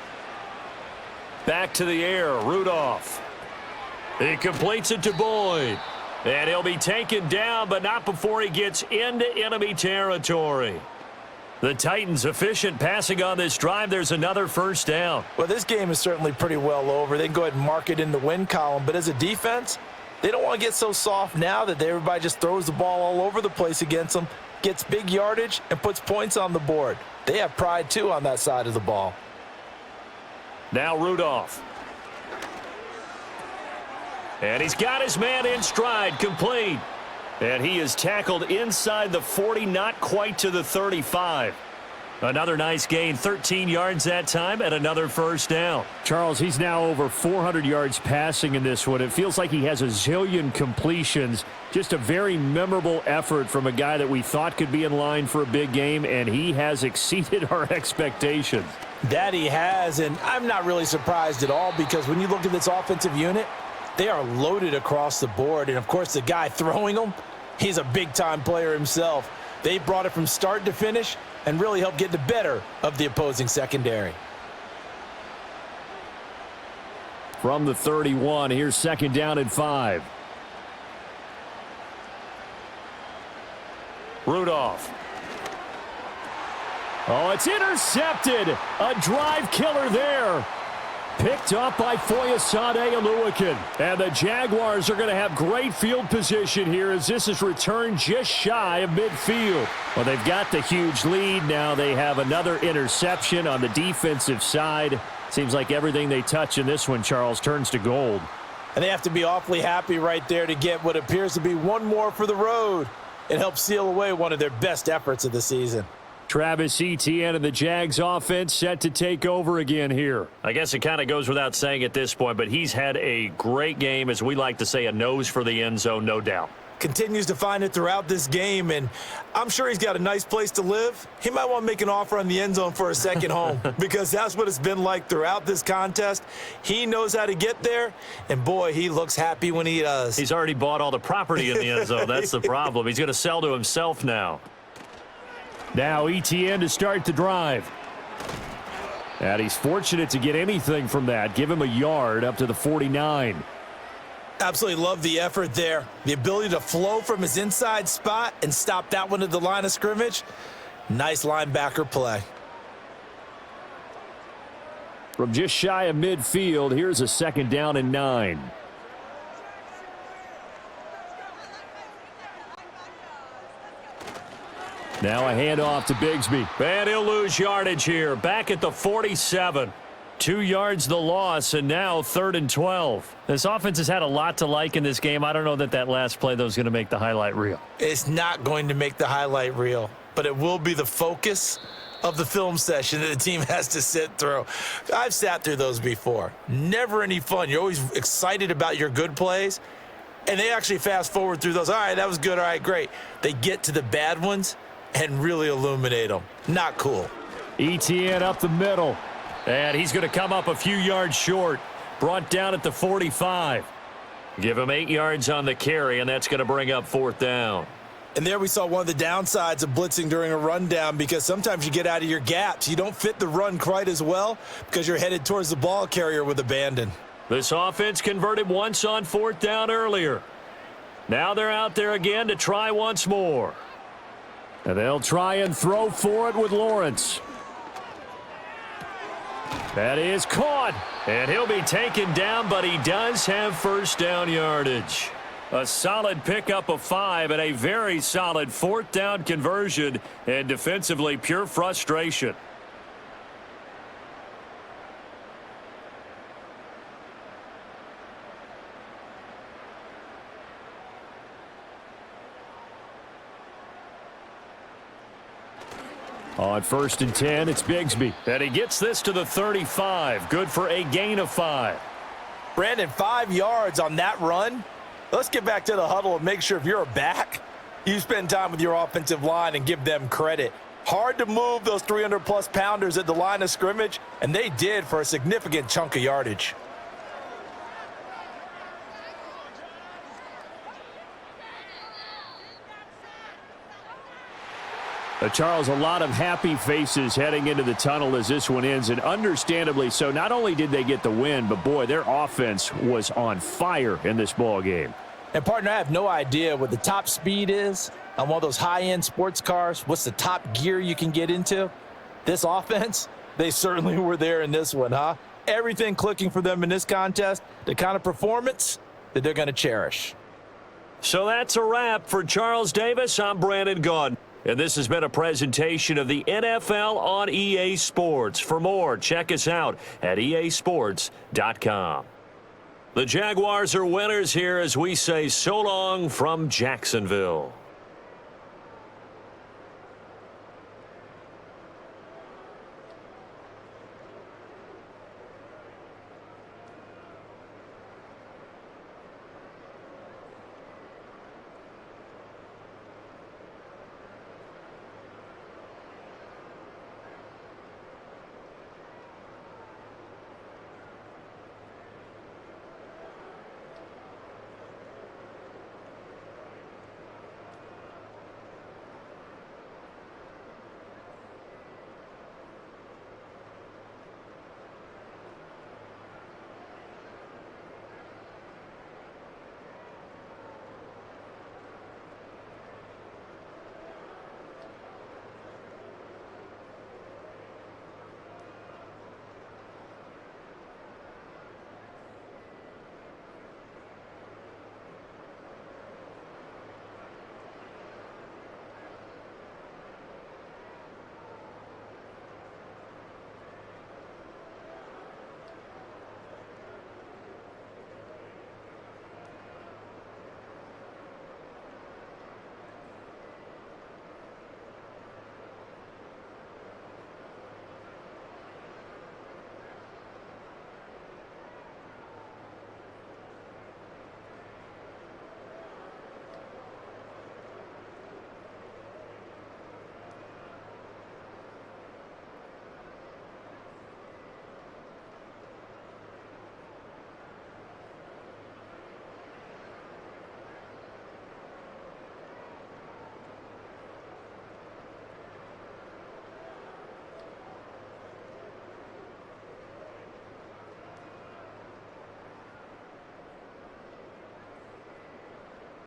Back to the air, Rudolph. He completes it to Boyd. And he'll be taken down, but not before he gets into enemy territory. The Titans efficient passing on this drive. There's another first down. Well, this game is certainly pretty well over. They can go ahead and mark it in the win column. But as a defense, they don't want to get so soft now that everybody just throws the ball all over the place against them, gets big yardage, and puts points on the board. They have pride, too, on that side of the ball. Now Rudolph. And he's got his man in stride, complete. And he is tackled inside the 40, not quite to the 35. Another nice gain, 13 yards that time, and another first down. Charles, he's now over 400 yards passing in this one. It feels like he has a zillion completions. Just a very memorable effort from a guy that we thought could be in line for a big game, and he has exceeded our expectations. That he has, and I'm not really surprised at all because when you look at this offensive unit, they are loaded across the board. And, of course, the guy throwing them, he's a big-time player himself. They brought it from start to finish and really helped get the better of the opposing secondary. From the 31, here's 2nd down and 5. Rudolph. Oh, it's intercepted. A drive killer there. Picked up by Foyesade Oluwakin. And the Jaguars are going to have great field position here as this is returned just shy of midfield. Well, they've got the huge lead. Now they have another interception on the defensive side. Seems like everything they touch in this one, Charles, turns to gold. And they have to be awfully happy right there to get what appears to be one more for the road. It helps seal away one of their best efforts of the season. Travis Etienne and the Jags offense set to take over again here. I guess it kind of goes without saying at this point, but he's had a great game, as we like to say, a nose for the end zone, no doubt. Continues to find it throughout this game, and I'm sure he's got a nice place to live. He might want to make an offer on the end zone for a second home because that's what it's been like throughout this contest. He knows how to get there, and boy, he looks happy when he does. He's already bought all the property in the end zone. That's the problem. He's going to sell to himself now. Now Etienne to start the drive. And he's fortunate to get anything from that. Give him a yard up to the 49. Absolutely love the effort there. The ability to flow from his inside spot and stop that one at the line of scrimmage. Nice linebacker play. From just shy of midfield, here's a 2nd down and 9. Now a handoff to Bigsby. And he'll lose yardage here. Back at the 47. 2 yards the loss, and now 3rd and 12. This offense has had a lot to like in this game. I don't know that last play, though, is going to make the highlight reel. It's not going to make the highlight reel, but it will be the focus of the film session that the team has to sit through. I've sat through those before. Never any fun. You're always excited about your good plays, and they actually fast forward through those. All right, that was good. All right, great. They get to the bad ones and really illuminate them. Not cool. ETN up the middle, and he's going to come up a few yards short. Brought down at the 45. Give him 8 yards on the carry, and that's going to bring up 4th down. And there we saw one of the downsides of blitzing during a rundown, because sometimes you get out of your gaps. You don't fit the run quite as well because you're headed towards the ball carrier with abandon. This offense converted once on 4th down earlier. Now they're out there again to try once more. And they'll try and throw for it with Lawrence. That is caught. And he'll be taken down, but he does have first down yardage. A solid pickup of 5 and a very solid 4th down conversion, and defensively pure frustration. On 1st and 10, it's Bigsby. And he gets this to the 35. Good for a gain of 5. Brandon, 5 yards on that run. Let's get back to the huddle and make sure if you're a back, you spend time with your offensive line and give them credit. Hard to move those 300-plus pounders at the line of scrimmage, and they did for a significant chunk of yardage. Charles, a lot of happy faces heading into the tunnel as this one ends, and understandably so. Not only did they get the win, but boy, their offense was on fire in this ball game. And partner, I have no idea what the top speed is on one of those high-end sports cars. What's the top gear you can get into? This offense, they certainly were there in this one, huh? Everything clicking for them in this contest, the kind of performance that they're going to cherish. So that's a wrap for Charles Davis. I'm Brandon Gaudin. And this has been a presentation of the NFL on EA Sports. For more, check us out at easports.com. The Jaguars are winners here as we say so long from Jacksonville.